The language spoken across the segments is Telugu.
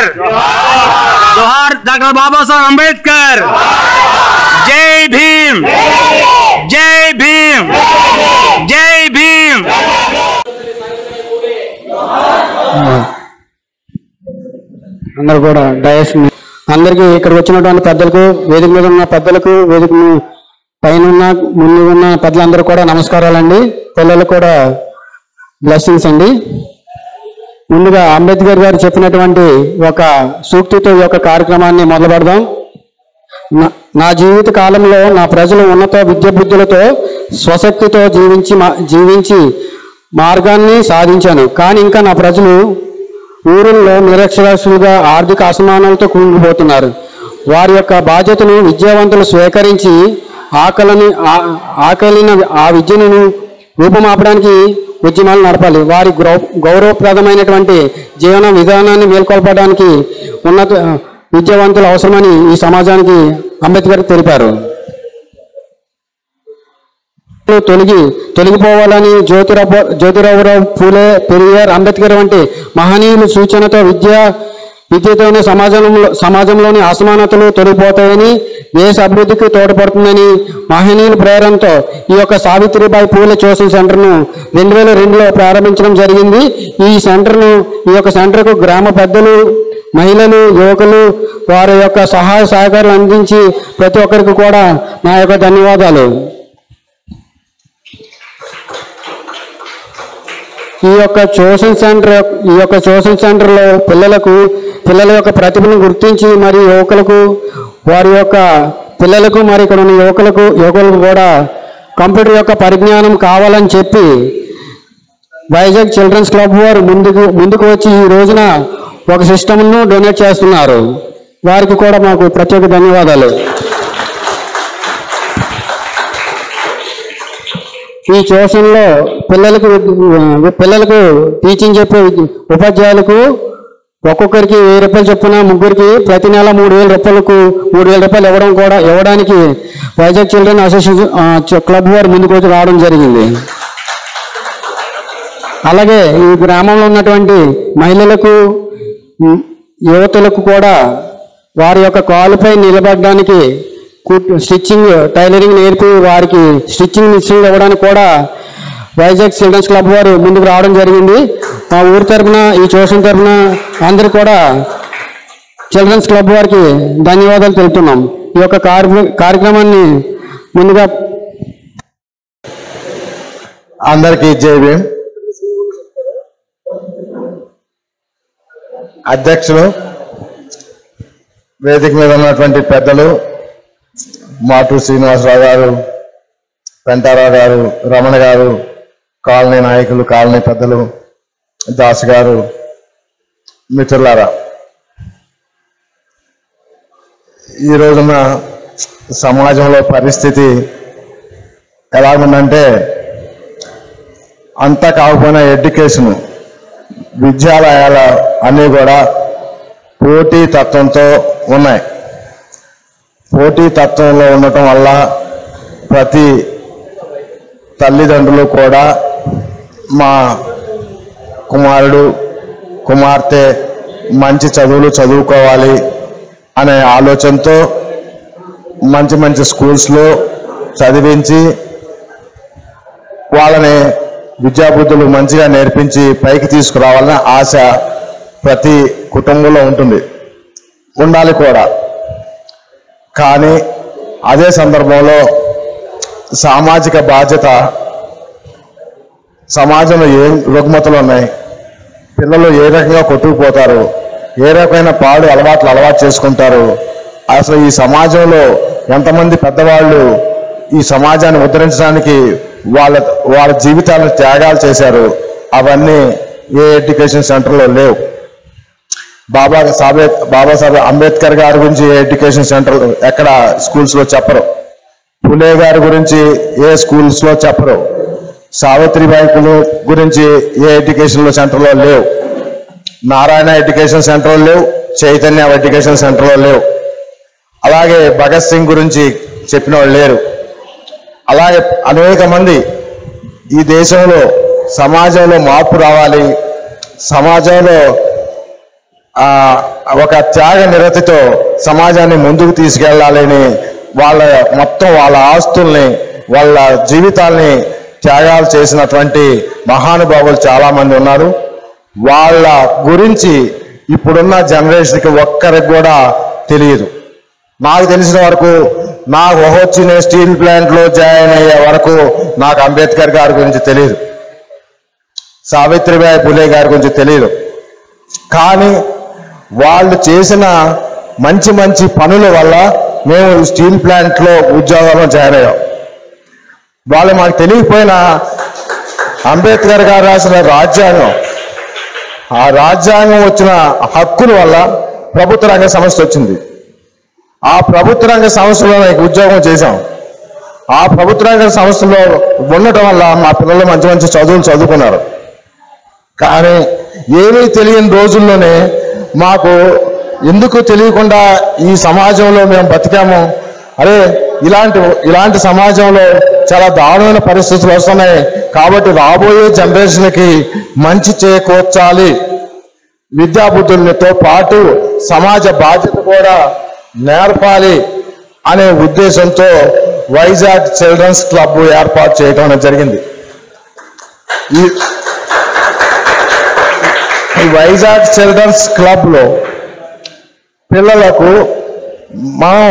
अंबेडकर, जोहार डॉक्टर बाबा साहब अंबेडकर। जय भीम, जय भीम, जय भीम। అందరూ కూడా డయస్ అందరికీ ఇక్కడ వచ్చినటువంటి పెద్దలకు, వేదిక మీద ఉన్న పెద్దలకు, వేదిక పైన ఉన్న ముందు ఉన్న పెద్దలందరూ కూడా నమస్కారాలండి. పిల్లలకు కూడా బ్లెస్సింగ్స్ అండి. ముందుగా అంబేద్కర్ గారు చెప్పినటువంటి ఒక సూక్తితో ఈ యొక్క కార్యక్రమాన్ని మొదలు పెడదాం. నా జీవిత కాలంలో నా ప్రజలు ఉన్నత విద్య బుద్ధులతో స్వశక్తితో జీవించి మార్గాన్ని సాధించాను. కానీ ఇంకా నా ప్రజలు ఊరుల్లో నిరక్షరాస్యులుగా ఆర్థిక అసమానాలతో కూలిపోతున్నారు. వారి యొక్క బాధ్యతను విద్యావంతులు స్వీకరించి ఆకలిన ఆ విద్యను రూపుమాపడానికి ఉద్యమాలు నడపాలి. వారి గౌరవప్రదమైనటువంటి జీవన విధానాన్ని మేల్కొల్పడానికి ఉన్నత విద్యావంతులు అవసరమని ఈ సమాజానికి అంబేద్కర్ తెలిపారు. తొలగిపోవాలని జ్యోతిరావు పూలే, పెరియార్, అంబేద్కర్ వంటి మహనీయుల సూచనతో విద్యతోనే సమాజంలోని అసమానతలు తొలగిపోతాయని, దేశ అభివృద్ధికి తోడ్పడుతుందని మహనీయుల ప్రేరణతో ఈ యొక్క సావిత్రిబాయి పూలే ట్యూషన్ సెంటర్ను 2002లో ప్రారంభించడం జరిగింది. ఈ యొక్క సెంటర్కు గ్రామ పెద్దలు, మహిళలు, యువకులు వారి యొక్క సహాయ సహకారాలు అందించి ప్రతి ఒక్కరికి కూడా నా యొక్క ధన్యవాదాలు. ఈ యొక్క ట్యూషన్ సెంటర్లో పిల్లల యొక్క ప్రతిభను గుర్తించి మరియు యువకులకు వారి యొక్క పిల్లలకు మరి ఇక్కడ ఉన్న యువకులకు కూడా కంప్యూటర్ యొక్క పరిజ్ఞానం కావాలని చెప్పి వైజాగ్ చిల్డ్రన్స్ క్లబ్ వారు ముందుకు వచ్చి ఈ రోజున ఒక సిస్టమ్ను డొనేట్ చేస్తున్నారు. వారికి కూడా మాకు ప్రత్యేక ధన్యవాదాలు. ఈ ట్యూషన్లో పిల్లలకు టీచింగ్ చెప్పే ఉపాధ్యాయులకు ఒక్కొక్కరికి 1000 రూపాయలు చొప్పున, ముగ్గురికి ప్రతి నెల 3,000 రూపాయలు ఇవ్వడానికి వైజాగ్ చిల్డ్రన్ అసోసియేషన్ క్లబ్ వారు ముందుకు వచ్చి రావడం జరిగింది. అలాగే ఈ గ్రామంలో ఉన్నటువంటి మహిళలకు, యువతులకు కూడా వారి యొక్క కాలుపై నిలబడడానికి స్టిచ్చింగ్, టైలరింగ్ నేర్పి వారికి స్టిచ్చింగ్ మిషన్ ఇవ్వడానికి కూడా వైజాగ్ చిల్డ్రన్స్ క్లబ్ వారు ముందుకు రావడం జరిగింది. మా ఊరి తరఫున, ఈ ట్యూషన్ తరఫున అందరికీ కూడా చిల్డ్రన్స్ క్లబ్ వారికి ధన్యవాదాలు తెలుపుతున్నాం. ఈ యొక్క కార్యక్రమాన్ని ముందుగా అందరికీ జై భీమ్. అధ్యక్షులు, వేదిక మీద ఉన్నటువంటి పెద్దలు, మాటు శ్రీనివాసరావు గారు, పెంటారావు గారు, రమణ గారు, కాలనీ నాయకులు, కాలనీ పెద్దలు, దాస్ గారు, మిత్రులారా, ఈ రోజున సమాజంలో పరిస్థితి ఎలాగుందంటే, అంతా కాకపోయినా ఎడ్యుకేషన్, విద్యాలయాలు అన్నీ కూడా పోటీ తత్వంతో ఉన్నాయి. పోటీ తత్వంలో ఉండటం వల్ల ప్రతి తల్లిదండ్రులు కూడా మా కుమారుడు, కుమార్తె మంచి చదువులు చదువుకోవాలి అనే ఆలోచనతో మంచి మంచి స్కూల్స్లో చదివించి వాళ్ళని విద్యాబుద్ధులు మంచిగా నేర్పించి పైకి తీసుకురావాలనే ఆశ ప్రతి కుటుంబంలో ఉండాలి కూడా. కానీ అదే సందర్భంలో సామాజిక బాధ్యత, సమాజంలో ఏం రుగ్మతలు ఉన్నాయి, పిల్లలు ఏ రకంగా కొట్టుకుపోతారు, ఏ రకమైన అలవాటు చేసుకుంటారు, అసలు ఈ సమాజంలో ఎంతమంది పెద్దవాళ్ళు ఈ సమాజాన్ని ఉద్ధరించడానికి వాళ్ళ జీవితాలను త్యాగాలు చేశారు, అవన్నీ ఏ ఎడ్యుకేషన్ సెంటర్లో లేవు. బాబాసాహెబ్ అంబేద్కర్ గారి గురించి ఏ ఎడ్యుకేషన్ సెంటర్ ఎక్కడ స్కూల్స్లో చెప్పరు. పులే గారి గురించి ఏ స్కూల్స్లో చెప్పరు. సావిత్రిబాయి గురించి ఏ ఎడ్యుకేషన్ సెంటర్లో లేవు. నారాయణ ఎడ్యుకేషన్ సెంటర్లో లేవు. చైతన్య ఎడ్యుకేషన్ సెంటర్లో లేవు. అలాగే భగత్ సింగ్ గురించి చెప్పిన వాళ్ళు లేరు. అలాగే అనేక మంది ఈ దేశంలో సమాజంలో మార్పు రావాలి, సమాజంలో ఒక త్యాగ నిరతితో సమాజాన్ని ముందుకు తీసుకెళ్లాలని వాళ్ళ ఆస్తుల్ని వాళ్ళ జీవితాల్ని త్యాగాలు చేసినటువంటి మహానుభావులు చాలా మంది ఉన్నారు. వాళ్ళ గురించి ఇప్పుడున్న జనరేషన్కి ఒక్కరికి కూడా తెలియదు. నాకు తెలిసిన వరకు నాకు వచ్చిన స్టీల్ ప్లాంట్లో జాయిన్ అయ్యే వరకు నాకు అంబేద్కర్ గారి గురించి తెలియదు, సావిత్రిబాయి పులే గారి గురించి తెలియదు. కానీ వాళ్ళు చేసిన మంచి మంచి పనుల వల్ల మేము స్టీల్ ప్లాంట్లో ఉద్యోగాల్లో జాయిన్ అయ్యాం. వాళ్ళు మాకు తెలియకపోయినా అంబేద్కర్ గారు రాసిన రాజ్యాంగం, ఆ రాజ్యాంగం వచ్చిన హక్కుల వల్ల ప్రభుత్వ రంగ సంస్థ వచ్చింది. ఆ ప్రభుత్వ రంగ సంస్థలో ఉద్యోగం చేశాం. ఆ ప్రభుత్వ రంగ సంస్థలో ఉండటం వల్ల మా పిల్లలు మంచి మంచి చదువులు చదువుకున్నారు. కానీ ఏమీ తెలియని రోజుల్లోనే మాకు ఎందుకు తెలియకుండా ఈ సమాజంలో మేము బతికాము, అరే ఇలాంటి సమాజంలో చాలా దారుణమైన పరిస్థితులు వస్తున్నాయి కాబట్టి రాబోయే జనరేషన్కి మంచి చేకూర్చాలి, విద్యాబుద్ధులతో పాటు సమాజ బాధ్యత కూడా నేర్పాలి అనే ఉద్దేశంతో వైజాగ్ చిల్డ్రన్స్ క్లబ్ ఏర్పాటు చేయడం జరిగింది. ఈ వైజాగ్ చిల్డ్రన్స్ క్లబ్లో పిల్లలకు మనం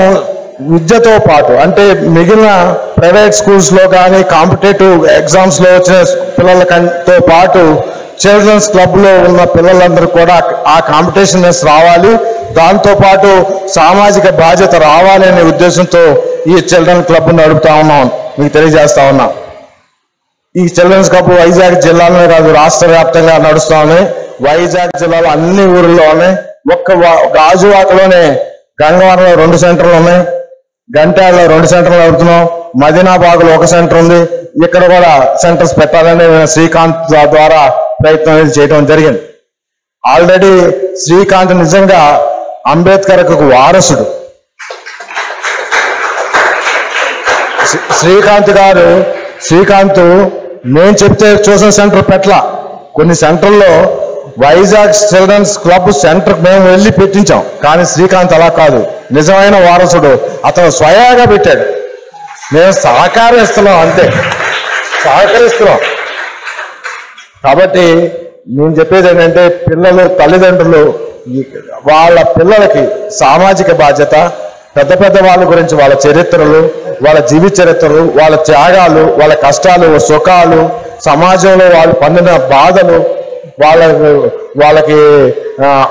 విద్యతో పాటు అంటే మిగిలిన ప్రైవేట్ స్కూల్స్లో కానీ కాంపిటేటివ్ ఎగ్జామ్స్లో వచ్చిన పిల్లలతో పాటు చిల్డ్రన్స్ క్లబ్లో ఉన్న పిల్లలందరూ కూడా ఆ కాంపిటీషన్స్ రావాలి, దాంతోపాటు సామాజిక బాధ్యత రావాలి అనే ఉద్దేశంతో ఈ చిల్డ్రన్ క్లబ్ నడుపుతా ఉన్నాం, మీకు తెలియజేస్తా ఉన్నా. ఈ చిల్డ్రన్స్ క్లబ్ వైజాగ్ జిల్లాలోనే కాదు రాష్ట్ర వ్యాప్తంగా నడుస్తా ఉన్నాయి. వైజాగ్ జిల్లాలో అన్ని ఊర్లో ఉన్నాయి. ఒక్క గాజువాకలోనే గంగవరంలో 2 సెంటర్లు ఉన్నాయి, గంటాడలో 2 సెంటర్లు నడుపుతున్నాం, మదీనాబాగ్లో 1 సెంటర్ ఉంది. ఇక్కడ కూడా సెంటర్స్ పెట్టాలని శ్రీకాంత్ ద్వారా ప్రయత్నం అనేది చేయడం జరిగింది. ఆల్రెడీ శ్రీకాంత్ నిజంగా అంబేద్కర్కు వారసుడు. శ్రీకాంత్ నేను చెప్తే చూసిన సెంటర్ పెట్ల, కొన్ని సెంటర్లో వైజాగ్ చిల్డ్రన్స్ క్లబ్ సెంటర్ మేము వెళ్ళి పెట్టించాం. కానీ శ్రీకాంత్ అలా కాదు, నిజమైన వారసుడు. అతను స్వయంగా పెట్టాడు, మేము సహకరిస్తున్నాం, అంతే సహకరిస్తున్నాం. కాబట్టి నేను చెప్పేది ఏంటంటే పిల్లలు తల్లిదండ్రులు వాళ్ళ పిల్లలకి సామాజిక బాధ్యత, పెద్ద పెద్ద వాళ్ళ గురించి వాళ్ళ చరిత్రలు, వాళ్ళ జీవిత చరిత్రలు, వాళ్ళ త్యాగాలు, వాళ్ళ కష్టాలు సుఖాలు, సమాజంలో వాళ్ళు పొందిన బాధలు, వాళ్ళకి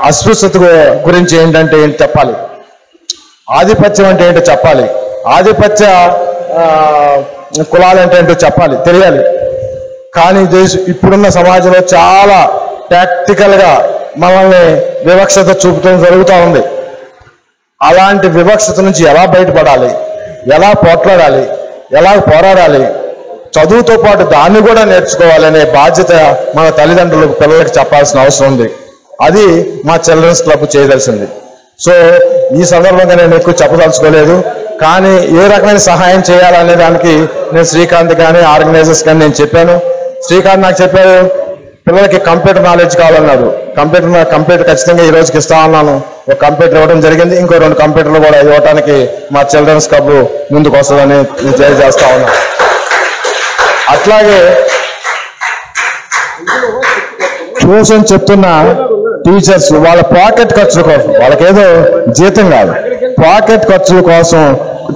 అస్పృశ్యత గురించి ఏంటంటే చెప్పాలి, ఆధిపత్యం అంటే ఏంటో చెప్పాలి, ఆధిపత్య కులాలు అంటే ఏంటో చెప్పాలి, తెలియాలి. కానీ ఇప్పుడున్న సమాజంలో చాలా ప్రాక్టికల్గా మనల్ని వివక్షత చూపడం జరుగుతూ ఉంది. అలాంటి వివక్షత నుంచి ఎలా బయటపడాలి, ఎలా పోట్లాడాలి, ఎలా పోరాడాలి, చదువుతో పాటు దాన్ని కూడా నేర్చుకోవాలనే బాధ్యత మన తల్లిదండ్రులకు పిల్లలకి చెప్పాల్సిన అవసరం ఉంది. అది మా చిల్డ్రన్స్ క్లబ్ చేయదలిసింది. సో ఈ సందర్భంగా నేను ఎక్కువ చెప్పదలుచుకోలేదు. కానీ ఏ రకమైన సహాయం చేయాలనే దానికి నేను శ్రీకాంత్ కానీ ఆర్గనైజర్స్ కానీ నేను చెప్పాను. శ్రీకాంత్ నాకు చెప్పాడు పిల్లలకి కంప్యూటర్ నాలెడ్జ్ కావాలన్నాడు. కంప్యూటర్ ఖచ్చితంగా ఈ రోజుకి ఇస్తా ఉన్నాను. ఒక కంప్యూటర్ ఇవ్వడం జరిగింది, ఇంకో 2 కంప్యూటర్లు కూడా ఇవ్వడానికి మా చిల్డ్రన్స్ క్లబ్ ముందుకు వస్తుందని తెలియజేస్తా ఉన్నాను. అట్లాగే ట్యూషన్ చెప్తున్న టీచర్స్ వాళ్ళ పాకెట్ ఖర్చుల కోసం, వాళ్ళకేదో జీతం కాదు, పాకెట్ ఖర్చుల కోసం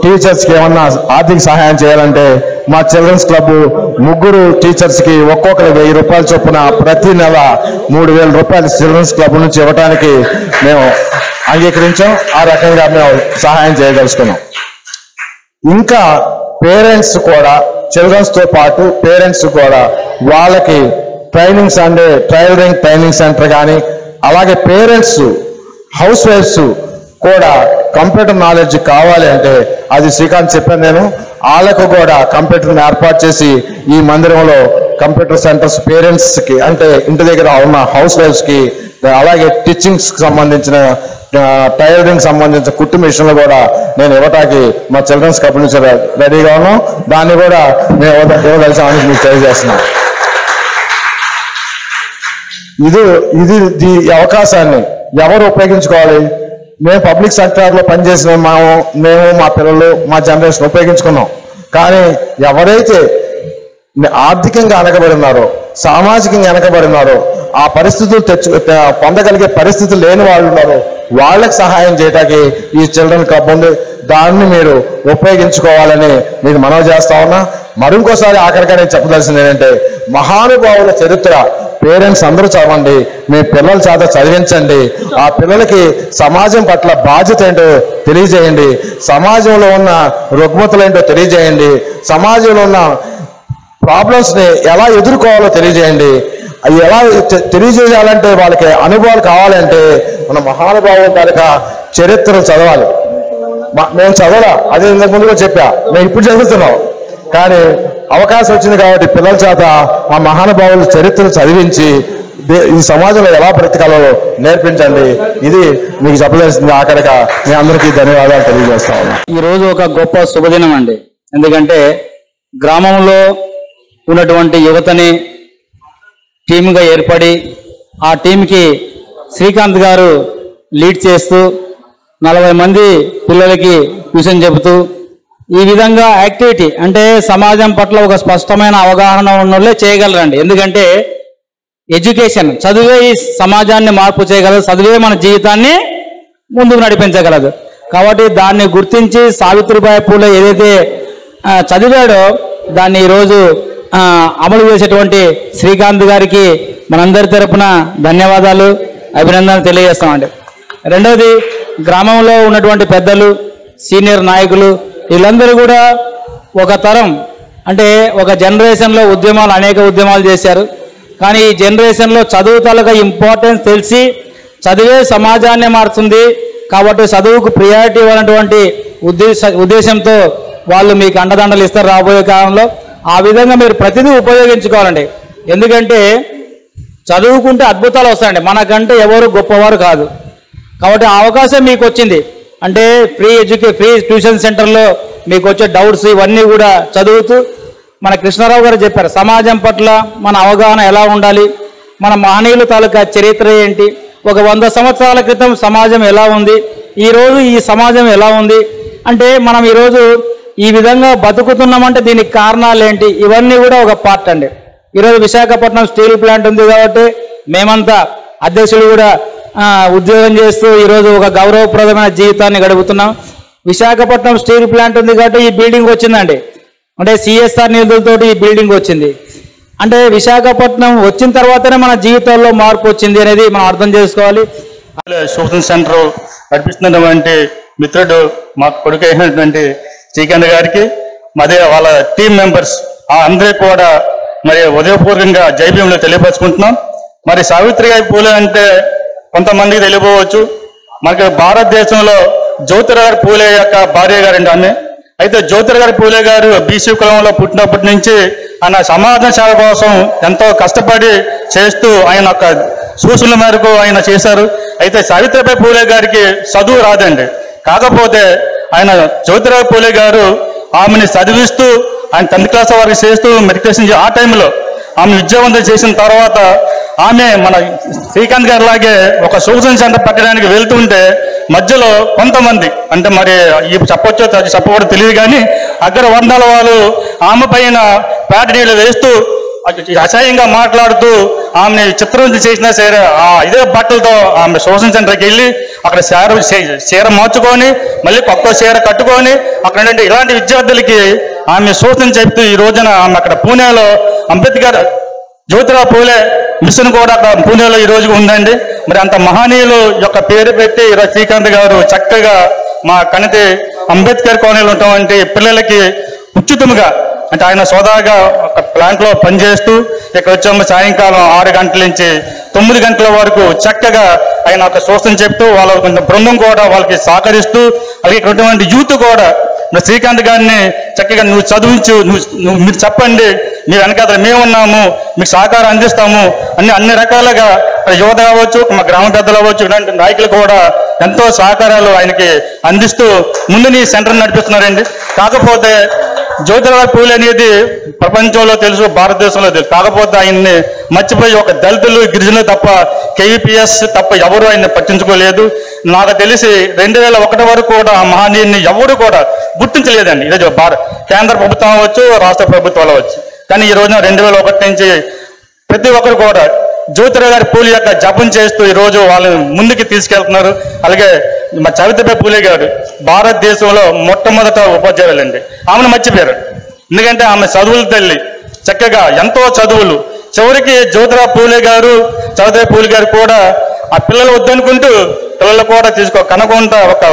టీచర్స్కి ఏమన్నా ఆర్థిక సహాయం చేయాలంటే మా చిల్డ్రన్స్ క్లబ్ 3 టీచర్స్కి ఒక్కొక్కరు 1000 రూపాయలు చొప్పున ప్రతి నెల 3000 రూపాయలు చిల్డ్రన్స్ క్లబ్ నుంచి ఇవ్వడానికి మేము అంగీకరించాం. ఆ రకంగా మేము సహాయం చేయదలుచుకున్నాం. ఇంకా పేరెంట్స్ కూడా చిల్డ్రన్స్తో పాటు పేరెంట్స్ కూడా వాళ్ళకి ట్రైనింగ్స్ అంటే టైలరింగ్ ట్రైనింగ్ సెంటర్ కానీ, అలాగే పేరెంట్స్ హౌస్ వైఫ్స్ కూడా కంప్యూటర్ నాలెడ్జ్ కావాలి అంటే అది శ్రీకాంత్ చెప్పాను నేను. వాళ్ళకు కూడా కంప్యూటర్ని ఏర్పాటు చేసి ఈ మందిరంలో కంప్యూటర్ సెంటర్స్ పేరెంట్స్కి అంటే ఇంటి దగ్గర ఉన్న హౌస్ వైఫ్స్కి, అలాగే టీచింగ్స్కి సంబంధించిన టైలరింగ్ సంబంధించిన కుట్టు మిషన్లు కూడా నేను ఇవ్వటానికి మా చిల్డ్రన్స్ క్లబ్ నుంచి రెడీగా ఉన్నాం. దాన్ని కూడా మేము ఇవ్వదలిచామని మీకు తెలియజేస్తున్నాం. ఈ అవకాశాన్ని ఎవరు ఉపయోగించుకోవాలి? మేము పబ్లిక్ సెక్టార్లో పనిచేసిన మేము మా పిల్లలు మా జనరేషన్ ఉపయోగించుకున్నాం. కానీ ఎవరైతే ఆర్థికంగా వెనకబడినారో, సామాజికంగా వెనకబడినారో, ఆ పరిస్థితులు పొందగలిగే పరిస్థితులు లేని వాళ్ళు ఉన్నారో వాళ్ళకి సహాయం చేయడానికి ఈ చిల్డ్రన్ క్లబ్ ఉంది. దాన్ని మీరు ఉపయోగించుకోవాలని మీకు మనవి చేస్తా ఉన్నా. మరింకోసారి ఆఖరిగా నేను చెప్పదలసింది ఏంటంటే, మహానుభావుల చరిత్ర పేరెంట్స్ అందరూ చదవండి, మీ పిల్లల చేత చదివించండి. ఆ పిల్లలకి సమాజం పట్ల బాధ్యత ఏంటో తెలియజేయండి, సమాజంలో ఉన్న రుగ్మతలు ఏంటో తెలియజేయండి, సమాజంలో ఉన్న ప్రాబ్లమ్స్ని ఎలా ఎదుర్కోవాలో తెలియజేయండి. అవి ఎలా తెలియజేయాలంటే వాళ్ళకి అనుభవాలు కావాలంటే మన మహానుభావుల తాలూకా చరిత్రలు చదవాలి. మేము చదవాలా, అదే ఇంతకు ముందుగా చెప్పా, మేము ఇప్పుడు చదువుతున్నాం. కానీ అవకాశం వచ్చింది కాబట్టి పిల్లల చేత ఆ మహానుభావుల చరిత్రను చదివించి ఈ సమాజంలో ఎలా బ్రతకాలో నేర్పించండి. ఇది మీకు చెప్పదలసింది. ఆఖరిగా మీ అందరికీ ధన్యవాదాలు తెలియజేస్తా ఉన్నా. ఈరోజు ఒక గొప్ప శుభదినం అండి. ఎందుకంటే గ్రామంలో ఉన్నటువంటి యువతని టీమ్గా ఏర్పడి ఆ టీంకి శ్రీకాంత్ గారు లీడ్ చేస్తూ 40 మంది పిల్లలకి ట్యూషన్ చెబుతూ ఈ విధంగా యాక్టివిటీ అంటే సమాజం పట్ల ఒక స్పష్టమైన అవగాహన ఉన్నోళ్ళే చేయగలరండి. ఎందుకంటే ఎడ్యుకేషన్, చదువే ఈ సమాజాన్ని మార్పు చేయగలదు, చదువే మన జీవితాన్ని ముందుకు నడిపించగలదు. కాబట్టి దాన్ని గుర్తించి సావిత్రిబాయి పూలే ఏదైతే చదివాడో దాన్ని ఈరోజు అమలు చేసేటువంటి శ్రీకాంత్ గారికి మనందరి తరపున ధన్యవాదాలు, అభినందనలు తెలియజేస్తామండి. రెండవది, గ్రామంలో ఉన్నటువంటి పెద్దలు, సీనియర్ నాయకులు వీళ్ళందరూ కూడా ఒక తరం అంటే ఒక జనరేషన్లో అనేక ఉద్యమాలు చేశారు. కానీ ఈ జనరేషన్లో చదువు తాలూకా ఇంపార్టెన్స్ తెలిసి చదివే సమాజాన్ని మారుతుంది కాబట్టి చదువుకు ప్రియారిటీ ఇవ్వనటువంటి ఉద్దేశంతో వాళ్ళు మీకు అండదండలు ఇస్తారు రాబోయే కాలంలో. ఆ విధంగా మీరు ప్రతిదీ ఉపయోగించుకోవాలండి. ఎందుకంటే చదువుకుంటే అద్భుతాలు వస్తాయండి, మనకంటే ఎవరు గొప్పవారు కాదు. కాబట్టి ఆ అవకాశం మీకు వచ్చింది అంటే ఫ్రీ ట్యూషన్ సెంటర్లో మీకు వచ్చే డౌట్స్ ఇవన్నీ కూడా చదువుతూ మన కృష్ణారావు గారు చెప్పారు, సమాజం పట్ల మన అవగాహన ఎలా ఉండాలి, మన మహనీయుల తాలూకా చరిత్ర ఏంటి, ఒక 100 సంవత్సరాల క్రితం సమాజం ఎలా ఉంది, ఈరోజు ఈ సమాజం ఎలా ఉంది, అంటే మనం ఈరోజు ఈ విధంగా బతుకుతున్నామంటే దీనికి కారణాలు ఏంటి, ఇవన్నీ కూడా ఒక పార్ట్ అండి. ఈరోజు విశాఖపట్నం స్టీల్ ప్లాంట్ ఉంది కాబట్టి మేమంతా అధ్యక్షులు కూడా ఉద్యోగం చేస్తూ ఈరోజు ఒక గౌరవప్రదమైన జీవితాన్ని గడుపుతున్నాం. విశాఖపట్నం స్టీల్ ప్లాంట్ ఉంది కాబట్టి ఈ బిల్డింగ్ వచ్చిందండి, అంటే సిఎస్ఆర్ నిధులతోటి ఈ బిల్డింగ్ వచ్చింది. అంటే విశాఖపట్నం వచ్చిన తర్వాతనే మన జీవితాల్లో మార్పు వచ్చింది అనేది మనం అర్థం చేసుకోవాలి. ట్యూషన్ సెంటర్ నడిపిస్తున్నటువంటి మిత్రుడు మా కొడుకు అయినటువంటి శ్రీకాంత్ గారికి అదే వాళ్ళ టీం మెంబర్స్ అందరికీ కూడా మరి ఉదయపూర్వకంగా జైభీంలో తెలియపరుచుకుంటున్నాం. మరి సావిత్రిబాయి పూలే అంటే కొంతమందికి తెలియపోవచ్చు, మనకి భారతదేశంలో జ్యోతిరావు పూలే యొక్క భార్య గారండి ఆమె. అయితే జ్యోతిరావు పూలే గారు బీసీ కులంలో పుట్టినప్పటి నుంచి ఆయన సమాజ సేవ కోసం ఎంతో కష్టపడి చేస్తూ ఆయన ఒక సూచనల మేరకు ఆయన చేశారు. అయితే సావిత్రిబాయి పూలే గారికి చదువు రాదండి, కాకపోతే ఆయన జ్యోతిరావు పూలే గారు ఆమెని చదివిస్తూ ఆయన 10th క్లాస్ వరకు చేస్తూ మెడిటేషన్ ఆ టైంలో ఆమె విద్యావంతం చేసిన తర్వాత ఆమె మన శ్రీకాంత్ గారి లాగే ఒక ట్యూషన్ సెంటర్ పెట్టడానికి వెళ్తుంటే మధ్యలో కొంతమంది అంటే మరి చెప్పొచ్చో చెప్పకూడదు తెలియదు కానీ అగ్ర వర్ణాల వాళ్ళు ఆమె పైన పేట నీళ్ళు వేస్తూ అసహ్యంగా మాట్లాడుతూ ఆమెని చిత్రవంతి చేసినా సరే ఇదే బట్టలతో ఆమె ట్యూషన్ సెంటర్కి వెళ్ళి అక్కడ చీర మార్చుకొని మళ్ళీ కొత్త చీర కట్టుకొని అక్కడ ఇలాంటి విద్యార్థులకి ఆమె సూచన చెప్తూ ఈ రోజున ఆమె అక్కడ పూణేలో అంబేద్కర్ జ్యోతిరావు పూలే మిషన్ కూడా అక్కడ పూణేలో ఈ రోజు ఉందండి. మరి అంత మహనీయులు యొక్క పేరు పెట్టి ఈరోజు శ్రీకాంత్ గారు చక్కగా మా కణితి అంబేద్కర్ కాలనీలో ఉన్నటువంటి పిల్లలకి ఉచితంగా అంటే ఆయన సోదాగా ఒక ప్లాంట్లో పనిచేస్తూ ఇక్కడ వచ్చాము సాయంకాలం 6 గంటల నుంచి 9 గంటల వరకు చక్కగా ఆయన ఒక సూచన చెప్తూ వాళ్ళ బృందం కూడా వాళ్ళకి సహకరిస్తూ అలాగే ఇక్కడటువంటి యూత్ కూడా శ్రీకాంత్ గారిని చక్కగా నువ్వు చదివించు, మీరు చెప్పండి, మీ వెనకాల మేమున్నాము, మీకు సహకారం అందిస్తాము అన్ని రకాలుగా యువత కావచ్చు, మా గ్రామ పెద్దలు అవ్వచ్చు, ఇలాంటి నాయకులు కూడా ఎంతో సహకారాలు ఆయనకి అందిస్తూ ముందుని సెంటర్ నడిపిస్తున్నారండి. కాకపోతే జ్యోతిరావు పూలే అనేది ప్రపంచంలో తెలుసు, భారతదేశంలో తెలుసు. కాకపోతే ఆయన్ని మర్చిపోయి ఒక దళితులు గిరిజనులు తప్ప KVPS తప్ప ఎవరు ఆయన్ని పట్టించుకోలేదు. నాకు తెలిసి 2001 వరకు కూడా ఆ మహనీయుని ఎవరు కూడా గుర్తించలేదండి. ఈరోజు కేంద్ర ప్రభుత్వం అవ్వచ్చు, రాష్ట్ర ప్రభుత్వాలు అవ్వచ్చు. కానీ ఈ రోజున 2001 నుంచి ప్రతి ఒక్కరు కూడా జ్యోతిరావు గారి పూలే యొక్క జపం చేస్తూ ఈరోజు వాళ్ళని ముందుకు తీసుకెళ్తున్నారు. అలాగే మా సావిత్రిబాయి పూలే గారు భారతదేశంలో మొట్టమొదట ఉపాధ్యాయులండి. ఆమెను మర్చిపోయారు. ఎందుకంటే ఆమె చదువుల తల్లి, చక్కగా ఎంతో చదువులు. చివరికి జ్యోతిరావు పూలే గారు, సావిత్రిబాయి పూలే గారు కూడా ఆ పిల్లలు వద్దనుకుంటూ పిల్లలు కూడా కనకుండా ఒక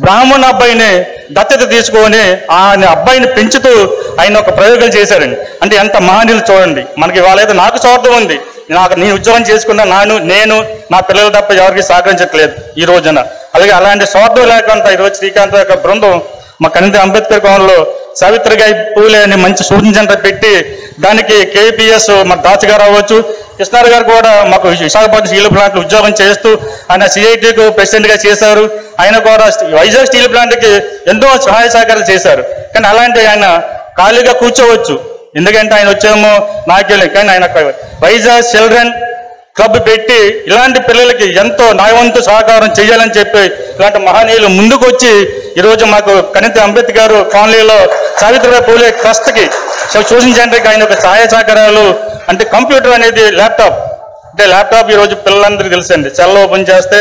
బ్రాహ్మణ అబ్బాయిని దత్తత తీసుకొని ఆయన అబ్బాయిని పెంచుతూ ఆయన ఒక ప్రయోగాలు చేశారండి. అంటే ఎంత మహనీయులు చూడండి. మనకి వాళ్ళైతే నాకు స్వార్థం ఉంది, నేను ఉద్యోగం చేసుకున్నా నేను నా పిల్లలు తప్ప ఎవరికి సహకరించట్లేదు ఈ రోజున. అలాగే అలాంటి స్వార్థం లేకుండా ఈరోజు శ్రీకాంత్ యొక్క బృందం మా కనిత అంబేద్కర్ భవన్లో సావిత్రిబాయి పూలే అని మంచి సూచన సెంటర్ పెట్టి దానికి KVPS మా దాచ గారు అవ్వచ్చు, కృష్ణారావు గారు కూడా మాకు విశాఖపట్నం స్టీల్ ప్లాంట్లో ఉద్యోగం చేస్తూ ఆయన CITకు ప్రెసిడెంట్గా చేశారు. ఆయన కూడా వైజాగ్ స్టీల్ ప్లాంట్కి ఎంతో సహాయ సహకారాలు చేశారు. కానీ అలాంటి ఆయన ఖాళీగా కూర్చోవచ్చు, ఎందుకంటే ఆయన వచ్చేమో నాకే. కానీ ఆయన వైజాగ్ చిల్డ్రన్ క్లబ్ పెట్టి ఇలాంటి పిల్లలకి ఎంతో న్యాయవంతు సహకారం చేయాలని చెప్పి ఇలాంటి మహనీయులు ముందుకు వచ్చి ఈరోజు మాకు కనిత అంబేద్కర్ కాలనీలో సావిత్రిబాయి పూలే ట్రస్ట్కి సూచన సెంటర్కి ఆయన ఒక సహాయ సహకారాలు. అంటే కంప్యూటర్ అనేది ల్యాప్టాప్ ఈరోజు పిల్లలందరికీ తెలుసండి. సెల్ ఓపెన్ చేస్తే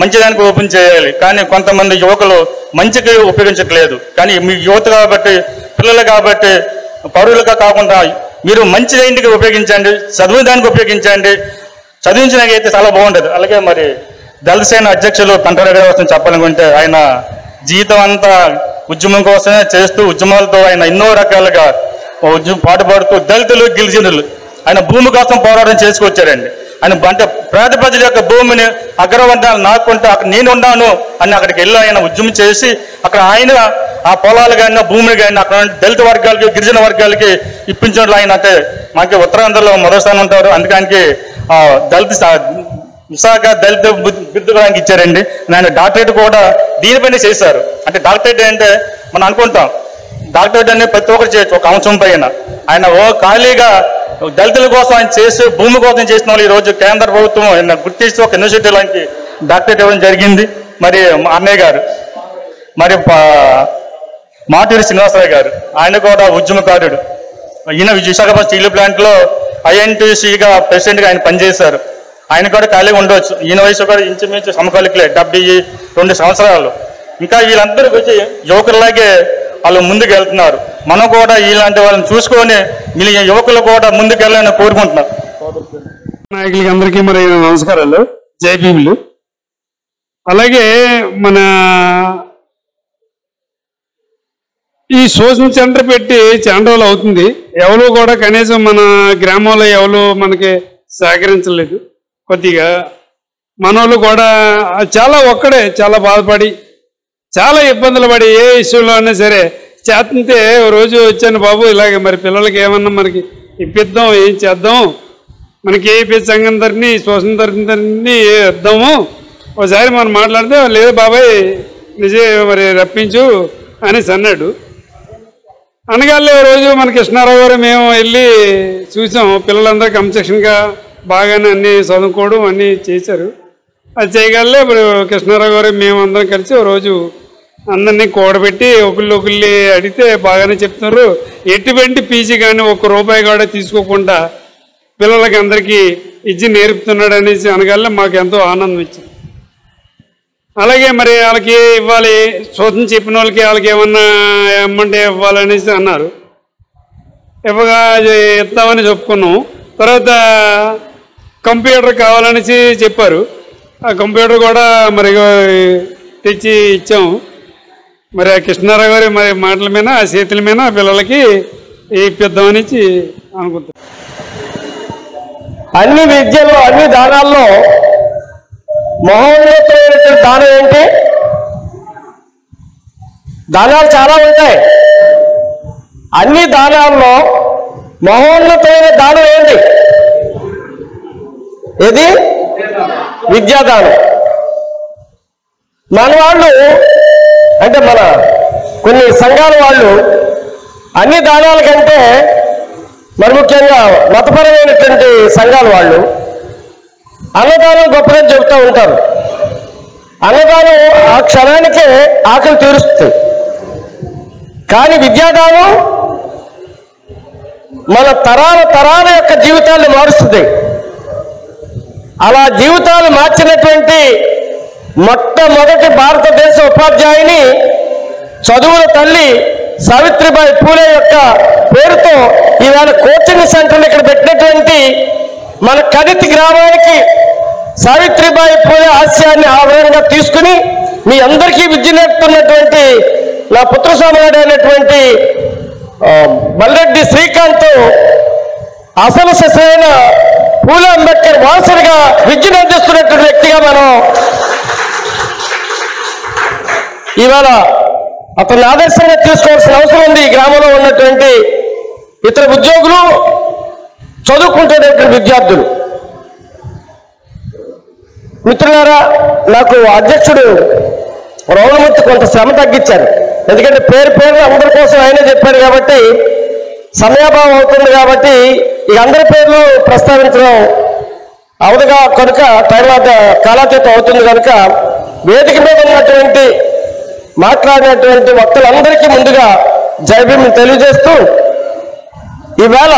మంచిదానికి ఓపెన్ చేయాలి, కానీ కొంతమంది యువకులు మంచికి ఉపయోగించట్లేదు. కానీ మీ యువత కాబట్టి, పిల్లలు కాబట్టి, పౌరులుగా కాకుండా మీరు మంచి ఇంటికి ఉపయోగించండి, చదువు దానికి ఉపయోగించండి. చదివించినకైతే చాలా బాగుంటుంది. అలాగే మరి దళిత సేన అధ్యక్షులు పంటరావు గారి కోసం చెప్పాలనుకుంటే ఆయన జీవితం అంతా ఉద్యమం కోసమే చేస్తూ ఉద్యమాలతో ఆయన ఎన్నో రకాలుగా పాటుపడుతూ దళితులు గిరిజనులు ఆయన భూమి కోసం పోరాటం చేసుకొచ్చారండి. ఆయన అంటే పేద ప్రజల యొక్క భూమిని అగ్రవర్ణాలు నాకుంటే అక్కడ నేను ఉన్నాను అని అక్కడికి వెళ్ళి ఆయన ఉద్యమం చేసి అక్కడ ఆయన ఆ పొలాలు కానీ భూమిని కానీ అక్కడ దళిత వర్గాలకి గిరిజన వర్గాలకి ఇప్పించడం. ఆయన అంటే మనకి ఉత్తరాంధ్రలో మొదటి స్థానం ఉంటారు. అందుకనికి దళిత విశాఖ దళిత బిరుదు ఆయనకి ఇచ్చారండి. ఆయన డాక్టరేట్ కూడా దీనిపైన చేశారు. అంటే డాక్టరేట్ అంటే మనం అనుకుంటాం డాక్టరేట్ అనేది ప్రతి ఒక్కరు చేయొచ్చు ఒక అంశం పైన. ఆయన ఖాళీగా దళితుల కోసం ఆయన చేసి భూమి కోసం చేసిన వాళ్ళు ఈరోజు కేంద్ర ప్రభుత్వం ఆయన గుర్తిస్తూ ఒక యూనివర్సిటీలో ఆయనకి డాక్టరేట్ ఇవ్వడం జరిగింది. మరి అన్నయ్య గారు మరి మాటూరి శ్రీనివాసరావు గారు ఆయన కూడా ఉద్యమకారుడు. ఈయన విశాఖపట్నం స్టీల్ ప్లాంట్లో INTCగా ప్రెసిడెంట్గా ఆయన పనిచేశారు. ఆయన కూడా ఖాళీగా ఉండవచ్చు. ఈయన వయసు కూడా ఇంచుమించు సమకాలికలే 72 సంవత్సరాలు. ఇంకా వీళ్ళందరూ వచ్చి యువకుల్లాగే వాళ్ళు ముందుకు వెళ్తున్నారు. మనం కూడా ఇలాంటి వాళ్ళని చూసుకొని వీళ్ళ యువకులు కూడా ముందుకు వెళ్ళాలని కోరుకుంటున్నారు. నాయకులకి అందరికీ మరి నమస్కారాలు, జై భీములు. అలాగే మన ఈ సోషల్ సెంటర్ పెట్టి చాలా రోజులు అవుతుంది. ఎవరు కూడా కనీసం మన గ్రామంలో ఎవరు మనకి సహకరించలేదు. కొద్దిగా మనోళ్ళు కూడా చాలా ఒక్కడే చాలా బాధపడి చాలా ఇబ్బందులు పడి ఏ ఇష్యూలో అయినా సరే చేస్తుంటే రోజు వచ్చాను బాబు ఇలాగే మరి పిల్లలకి ఏమన్నా మనకి ఇప్పిద్దాం, ఏం చేద్దాం, మనకి ఏ సంఘం తరని సోషల్ తరని ఇద్దాము, ఒకసారి మనం మాట్లాడితే లేదు బాబాయ్ నిజే మరి రప్పించు అనేసి అన్నాడు. అనగానే రోజు మన కృష్ణారావు గారు మేము వెళ్ళి చూసాం. పిల్లలందరూ కన్సెషన్గా బాగానే అన్నీ చదువుకోవడం అన్నీ చేశారు. అది చేయగలలే ఇప్పుడు కృష్ణారావు గారు మేము అందరం కలిసి రోజు అందరినీ కూడబెట్టి ఒకళ్ళొకళ్ళి అడిగితే బాగానే చెప్తున్నారు. ఎటువంటి ఫీజు కానీ ₹1 కూడా తీసుకోకుండా పిల్లలకి అందరికీ ఇచ్చి నేర్పుతున్నాడు అనేసి అనగానే మాకు ఎంతో ఆనందం ఇచ్చింది. అలాగే మరి వాళ్ళకి ఇవ్వాలి, సూచన చెప్పిన వాళ్ళకి వాళ్ళకి ఏమన్నా ఇమ్మంటే ఇవ్వాలనేసి అన్నారు. ఇవ్వగా ఇస్తామని చెప్పుకున్నాం. తర్వాత కంప్యూటర్ కావాలనేసి చెప్పారు. ఆ కంప్యూటర్ కూడా మరి తెచ్చి ఇచ్చాము. మరి ఆ కృష్ణారావు గారి మరి మాటల మీద ఆ చేతుల మీద పిల్లలకి ఇప్పిద్దామని అనుకుంటాం. అన్ని విద్యల్లో అన్ని దానాల్లో మహోన్నతమైన దానం ఏంటి? దానాలు చాలా ఉంటాయి. అన్ని దానాల్లో మహోన్నతమైన దానం ఏంటి? ఇది విద్యాదానం. మన వాళ్ళు అంటే మన కొన్ని సంఘాల వాళ్ళు అన్ని దానాల కంటే మరి ముఖ్యంగా మతపరమైనటువంటి సంఘాల వాళ్ళు అన్నదానం గొప్పదని చెబుతూ ఉంటారు. అన్నదానం ఆ క్షణానికే ఆకలి తీరుస్తుంది. కానీ విద్యాదానం మన తరాల యొక్క జీవితాన్ని మారుస్తుంది. అలా జీవితాలు మార్చినటువంటి మొట్టమొదటి భారతదేశ ఉపాధ్యాయుని చదువుల తల్లి సావిత్రిబాయి పూలే యొక్క పేరుతో ఈవేళ కోచింగ్ సెంటర్లు ఇక్కడ పెట్టినటువంటి మన కదితి గ్రామానికి సావిత్రిబాయి పూలే ఆశయాన్ని ఆధారంగా తీసుకుని మీ అందరికీ విద్య నేర్పుతున్నటువంటి నా పుత్ర సోమనాయుడు అయినటువంటి బల్రెడ్డి శ్రీకాంత్ అసలు శిశైన పూలే అంబేద్కర్ వారసుడిగా విద్యను అందిస్తున్నటువంటి వ్యక్తిగా మనం ఇవాళ అతన్ని ఆదర్శంగా తీసుకోవాల్సిన అవసరం ఉంది. ఈ గ్రామంలో ఉన్నటువంటి ఇతర ఉద్యోగులు, చదువుకుంటున్నటువంటి విద్యార్థులు. మిత్రులారా, నాకు అధ్యక్షుడు రౌణమూర్తి కొంత శ్రమ తగ్గించారు. ఎందుకంటే పేరు అందరి కోసం ఆయనే చెప్పారు కాబట్టి సమయాభావం అవుతుంది. కాబట్టి ఈ అందరి పేర్లు ప్రస్తావించడం అవదుగా కనుక తర్వాత కాలాతీతం అవుతుంది కనుక వేదిక మీద ఉన్నటువంటి మాట్లాడినటువంటి వక్తలందరికీ ముందుగా జైభీం తెలియజేస్తూ ఈవేళ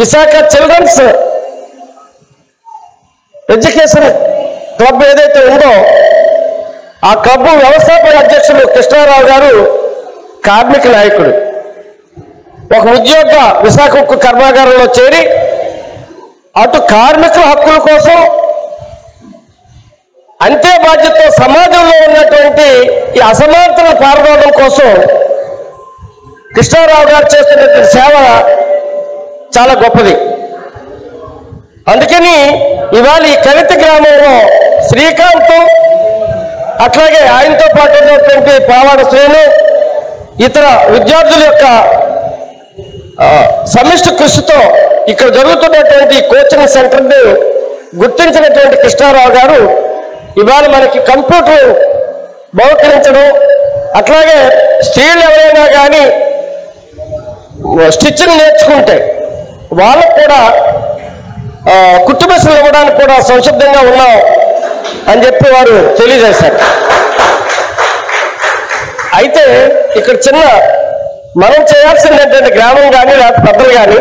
విశాఖ చిల్డ్రన్స్ ఎడ్యుకేషన్ క్లబ్ ఏదైతే ఉందో ఆ క్లబ్ వ్యవస్థాపక అధ్యక్షులు కృష్ణారావు గారు కార్మిక నాయకుడు. ఒక ఉద్యోగ విశాఖ ఉక్కు కర్మాగారంలో చేరి అటు కార్మికుల హక్కుల కోసం అంతే బాధ్యతతో సమాజంలో ఉన్నటువంటి ఈ అసమానతలను పారదోడడం కోసం కృష్ణారావు గారు చేస్తున్నటువంటి సేవ చాలా గొప్పది. అందుకని ఇవాళ ఈ కవిత గ్రామంలో శ్రీకాంత్ అట్లాగే ఆయనతో పాటు ఉన్నటువంటి పావాడ శ్రేణు ఇతర విద్యార్థుల యొక్క సమిష్టి కృషితో ఇక్కడ జరుగుతున్నటువంటి కోచింగ్ సెంటర్ని గుర్తించినటువంటి కృష్ణారావు గారు ఇవాళ మనకి కంప్యూటర్ బహుకరించడం, అట్లాగే స్త్రీలు ఎవరైనా కానీ స్టిచ్చింగ్ నేర్చుకుంటే వాళ్ళకు కూడా కుట్టు మెషిన్లు ఇవ్వడానికి కూడా సంసిద్ధంగా ఉన్నాం అని చెప్పి వారు తెలియజేశారు. అయితే ఇక్కడ చిన్న మనం చేయాల్సింది ఏంటంటే గ్రామం కానీ లేకపోతే పెద్దలు కానీ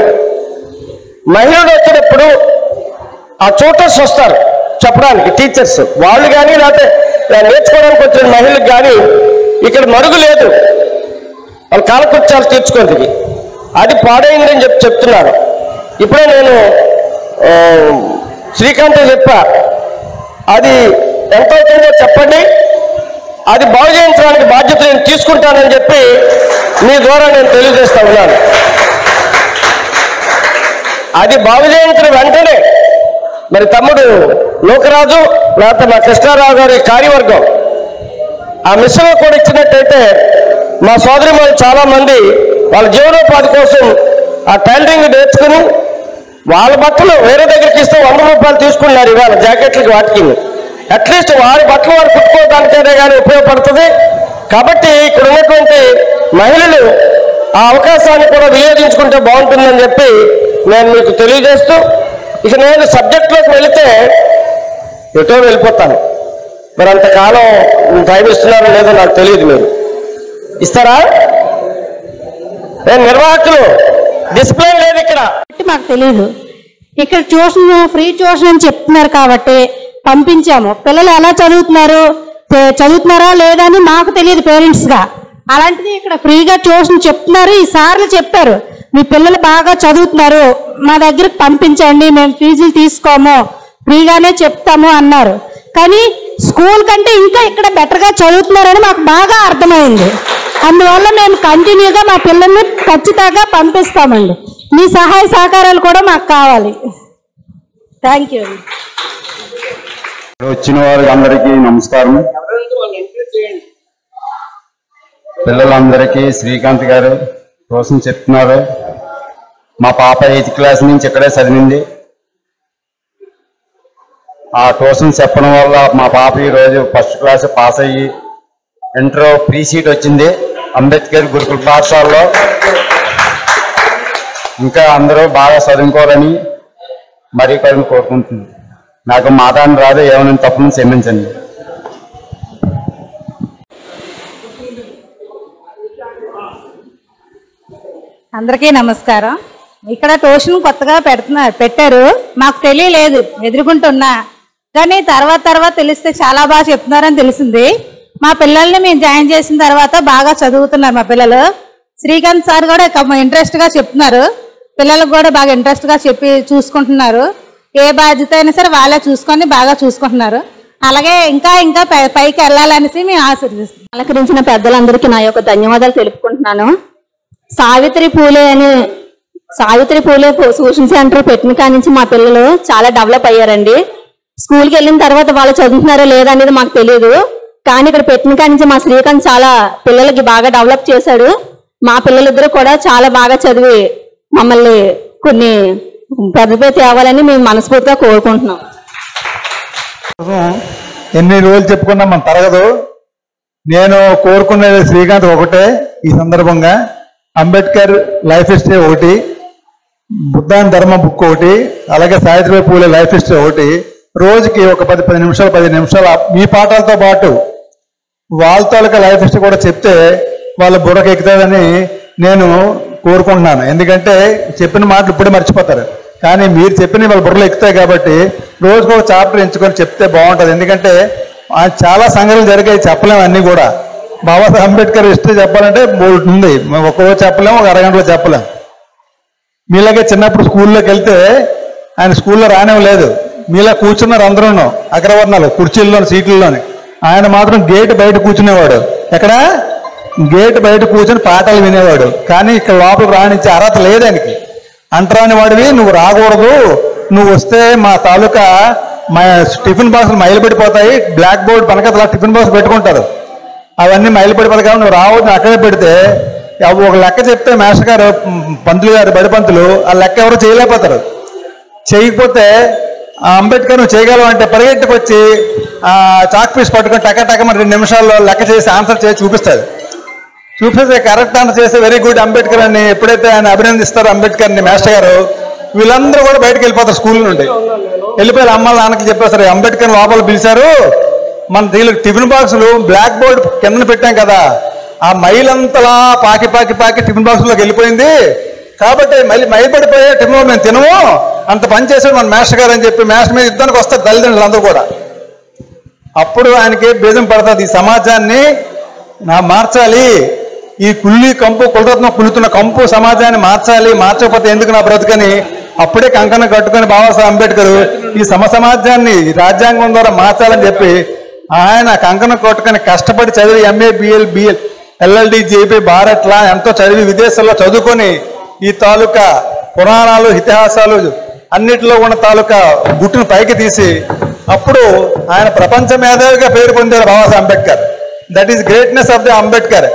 మహిళలు వచ్చినప్పుడు ఆ ట్యూటర్స్ వస్తారు చెప్పడానికి, టీచర్స్ వాళ్ళు కానీ లేకపోతే నేర్చుకోవడానికి వచ్చిన మహిళలకు కానీ ఇక్కడ మరుగు లేదు, వాళ్ళ కాలకృత్యాలు తీర్చుకోవడానికి అది పాడైందని చెప్తున్నారు. ఇప్పుడే నేను శ్రీకాంత్ చెప్పా, అది ఎంత అవుతుందో చెప్పండి, అది బాగు చేయించడానికి బాధ్యత నేను తీసుకుంటానని చెప్పి మీ ద్వారా నేను తెలియజేస్తా ఉన్నాను. అది బాగు చేయించిన వెంటనే మరి తమ్ముడు లోకరాజు లేకపోతే మా కృష్ణారావు గారి కార్యవర్గం ఆ మిషన్ కూడా ఇచ్చినట్టయితే మా సోదరిమణులు చాలా మంది వాళ్ళ జీవనోపాధి కోసం ఆ టైలరింగ్ నేర్చుకుని వాళ్ళ బట్టలు వేరే దగ్గరికి ఇస్తే 100 రూపాయలు తీసుకున్నారు ఇవాళ జాకెట్లకి వాటికి. అట్లీస్ట్ వారి బట్టలు వారు కుట్టుకోవడానికైనా కానీ ఉపయోగపడుతుంది. కాబట్టి ఇక్కడ ఉన్నటువంటి మహిళలు ఆ అవకాశాన్ని కూడా వినియోగించుకుంటే బాగుంటుందని చెప్పి నేను మీకు తెలియజేస్తూ ఇక నేను సబ్జెక్ట్లోకి వెళితే ఎటో వెళ్ళిపోతాను. మరి అంతకాలం టైం ఇస్తున్నారో లేదో నాకు తెలియదు. మీరు ఇస్తారా? నేను నిర్వాహకులు డిస్ప్లే లేదు ఇక్కడ, మాకు తెలియదు. ఇక్కడ ట్యూషన్ ఫ్రీ ట్యూషన్ అని చెప్తున్నారు కాబట్టి పంపించాము. పిల్లలు ఎలా చదువుతున్నారా లేదా అని మాకు తెలియదు పేరెంట్స్ గా. అలాంటిది ఇక్కడ ఫ్రీగా ట్యూషన్ చెప్తున్నారు. ఈ సార్లు చెప్పారు మీ పిల్లలు బాగా చదువుతున్నారు, మా దగ్గరకు పంపించండి, మేము ఫీజులు తీసుకోము, ఫ్రీగానే చెప్తాము అన్నారు. కానీ స్కూల్ కంటే ఇంకా ఇక్కడ బెటర్గా చదువుతున్నారని మాకు బాగా అర్థమైంది. అందువల్ల మేము కంటిన్యూగా మా పిల్లల్ని ఖచ్చితంగా పంపిస్తామండి. మీ సహాయ సహకారాలు కూడా మాకు కావాలి. Thank you. వచ్చిన వారికి అందరికీ నమస్కారం. పిల్లలందరికీ శ్రీకాంత్ గారు ట్యూషన్ చెప్తున్నారు. మా పాప 8th క్లాస్ నుంచి ఇక్కడే చదివింది. ఆ ట్యూషన్ చెప్పడం వల్ల మా పాప ఈరోజు 1st క్లాస్ పాస్ అయ్యి ఇంటర్ ప్రీ సీట్ వచ్చింది. అంబేద్కర్ గురుకుల పాఠశాలలో ఇంకా అందరూ బాగా చదువుకోవాలని మరీ కొన్ని కోరుకుంటుంది. నాకు మాట్లాడని రాదు, ఏమైనా తప్పును క్షమించండి. అందరికీ నమస్కారం. ఇక్కడ ట్యూషన్ కొత్తగా పెట్టారు, మాకు తెలియలేదు, ఎదుర్కొంటున్నా. కానీ తర్వాత తెలిస్తే చాలా బాగా చెప్తున్నారని తెలిసింది. మా పిల్లల్ని మేము జాయిన్ చేసిన తర్వాత బాగా చదువుతున్నారు మా పిల్లలు. శ్రీకాంత్ సార్ కూడా ఇంట్రెస్ట్గా చెప్తున్నారు, పిల్లలకు కూడా బాగా ఇంట్రెస్ట్గా చెప్పి చూసుకుంటున్నారు. ఏ బాధ్యత అయినా సరే వాళ్ళే చూసుకొని బాగా చూసుకుంటున్నారు. అలాగే ఇంకా పైకి వెళ్ళాలనేసి మేము ఆశీర్వదిస్తున్నాం. అలంకరించిన పెద్దలందరికీ నా యొక్క ధన్యవాదాలు తెలుపుకుంటున్నాను. సావిత్రి పూలే ట్యూషన్ సెంటర్ పెట్టిన కాడి నుంచి మా పిల్లలు చాలా డెవలప్ అయ్యారండి. స్కూల్కి వెళ్ళిన తర్వాత వాళ్ళు చదువుతున్నారో లేదా అనేది మాకు తెలియదు, కానీ ఇక్కడ పెట్టిన కాడి నుంచి మా శ్రీకాంత్ చాలా పిల్లలకి బాగా డెవలప్ చేశాడు. మా పిల్లలిద్దరూ కూడా చాలా బాగా చదివి మమ్మల్ని కొన్ని పెద్ద తేవాలని మేము మనస్ఫూర్తిగా కోరుకుంటున్నాం. ఎన్ని రోజులు చెప్పుకున్నా మనం తరగదు. నేను కోరుకునేది శ్రీకాంత్ ఒకటే, ఈ సందర్భంగా అంబేద్కర్ లైఫ్ హిస్టరీ ఒకటి, బుద్ధాన్ ధర్మ బుక్ ఒకటి, అలాగే సావిత్రిబాయి పూలే లైఫ్ హిస్టరీ ఒకటి, రోజుకి ఒక 10 నిమిషాలు మీ పాఠాలతో పాటు వాళ్ళ తాలూకా లైఫ్ హిస్టరీ కూడా చెప్తే వాళ్ళ బుర్రకు ఎక్కుతుందని నేను కోరుకుంటున్నాను. ఎందుకంటే చెప్పిన మాటలు ఇప్పుడే మర్చిపోతారు, కానీ మీరు చెప్పిన వాళ్ళ బుర్రలు ఎక్కుతాయి కాబట్టి రోజుకు ఒక చాప్టర్ ఎంచుకొని చెప్తే బాగుంటుంది. ఎందుకంటే చాలా సంఘటనలు జరిగాయి, చెప్పలేము అన్నీ కూడా. బాబాసాహెబ్ అంబేద్కర్ హిస్టరీ చెప్పాలంటే బోల్డ్ ఉంది, ఒక్కరోజు చెప్పలేము, ఒక అరగంటలో చెప్పలేము. మీలాగే చిన్నప్పుడు స్కూల్లోకి వెళ్తే ఆయన స్కూల్లో రానివ్వలేదు, మీలా కూర్చున్నారు అందరూ అగ్రవర్ణాలు కుర్చీల్లోని సీట్లలోని. ఆయన మాత్రం గేట్ బయట కూర్చునేవాడు. ఎక్కడ? గేట్ బయట కూర్చొని పాఠాలు వినేవాడు. కానీ ఇక్కడ లోపల రానిచ్చే అర్హత లేదు ఆయనకి. అంటరాని వాడివి, నువ్వు రాకూడదు, నువ్వు వస్తే మా తాలూకా మా టిఫిన్ బాక్సులు మైలుపడిపోతాయి, బ్లాక్ బోర్డ్ పనకతలా టిఫిన్ బాక్స్ పెట్టుకుంటారు, అవన్నీ మైలుపడిపోతాయి కాబట్టి నువ్వు రావద్దు అక్కడే పెడితే ఒక లెక్క చెప్తే మాస్టర్ గారు పంతులు గారు బడి పంతులు ఆ లెక్క ఎవరు చేయలేకపోతారు. చేయకపోతే అంబేద్కర్ నువ్వు చేయగలవు అంటే పరిగెట్టుకు వచ్చి చాక్ పీస్ పట్టుకొని టక మరి 2 నిమిషాల్లో లెక్క చేసి ఆన్సర్ చేసి చూపిస్తే కరెక్ట్ ఆన్సర్ చేస్తే వెరీ గుడ్ అంబేద్కర్ అని ఎప్పుడైతే ఆయన అభినందిస్తారో అంబేద్కర్ని మాస్టర్ గారు, వీళ్ళందరూ కూడా బయటకు వెళ్ళిపోతారు స్కూల్ నుండి. వెళ్ళిపోయి అమ్మ నాన్నకి చెప్పేస్తారు అంబేద్కర్ లోపల పిలిచారు, మన దీనికి టిఫిన్ బాక్సులు బ్లాక్ బోర్డ్ కింద పెట్టాం కదా, ఆ మైలంతలా పాకి టిఫిన్ బాక్సులోకి వెళ్ళిపోయింది కాబట్టి మళ్ళీ మైపడిపోయే టిఫిన్ మేము తినము, అంత పని చేశాడు మన మాస్టర్ గారు అని చెప్పి మాస్టర్ మీద యుద్ధానికి వస్తారు తల్లిదండ్రులు అందరూ కూడా. అప్పుడు ఆయనకి బీజం పడుతుంది, ఈ సమాజాన్ని మార్చాలి, ఈ కులరత్నం కులుతున్న కంపు సమాజాన్ని మార్చకపోతే ఎందుకు నా బ్రతుకని అప్పుడే కంకణం కట్టుకొని బాబాసాహెబ్ అంబేద్కర్ ఈ సమాజాన్ని రాజ్యాంగం ద్వారా మార్చాలని చెప్పి ఆయన కంకణం కట్టుకొని కష్టపడి చదివి MA BL LLD JP భారత్లా ఎంతో చదివి విదేశాల్లో చదువుకొని ఈ తాలూకా పురాణాలు ఇతిహాసాలు అన్నిటిలో ఉన్న తాలూకా గుట్టును పైకి తీసి అప్పుడు ఆయన ప్రపంచ మేధావిగా పేరు పొందారు Babasaheb Ambedkar. That is greatness of the Ambedkar.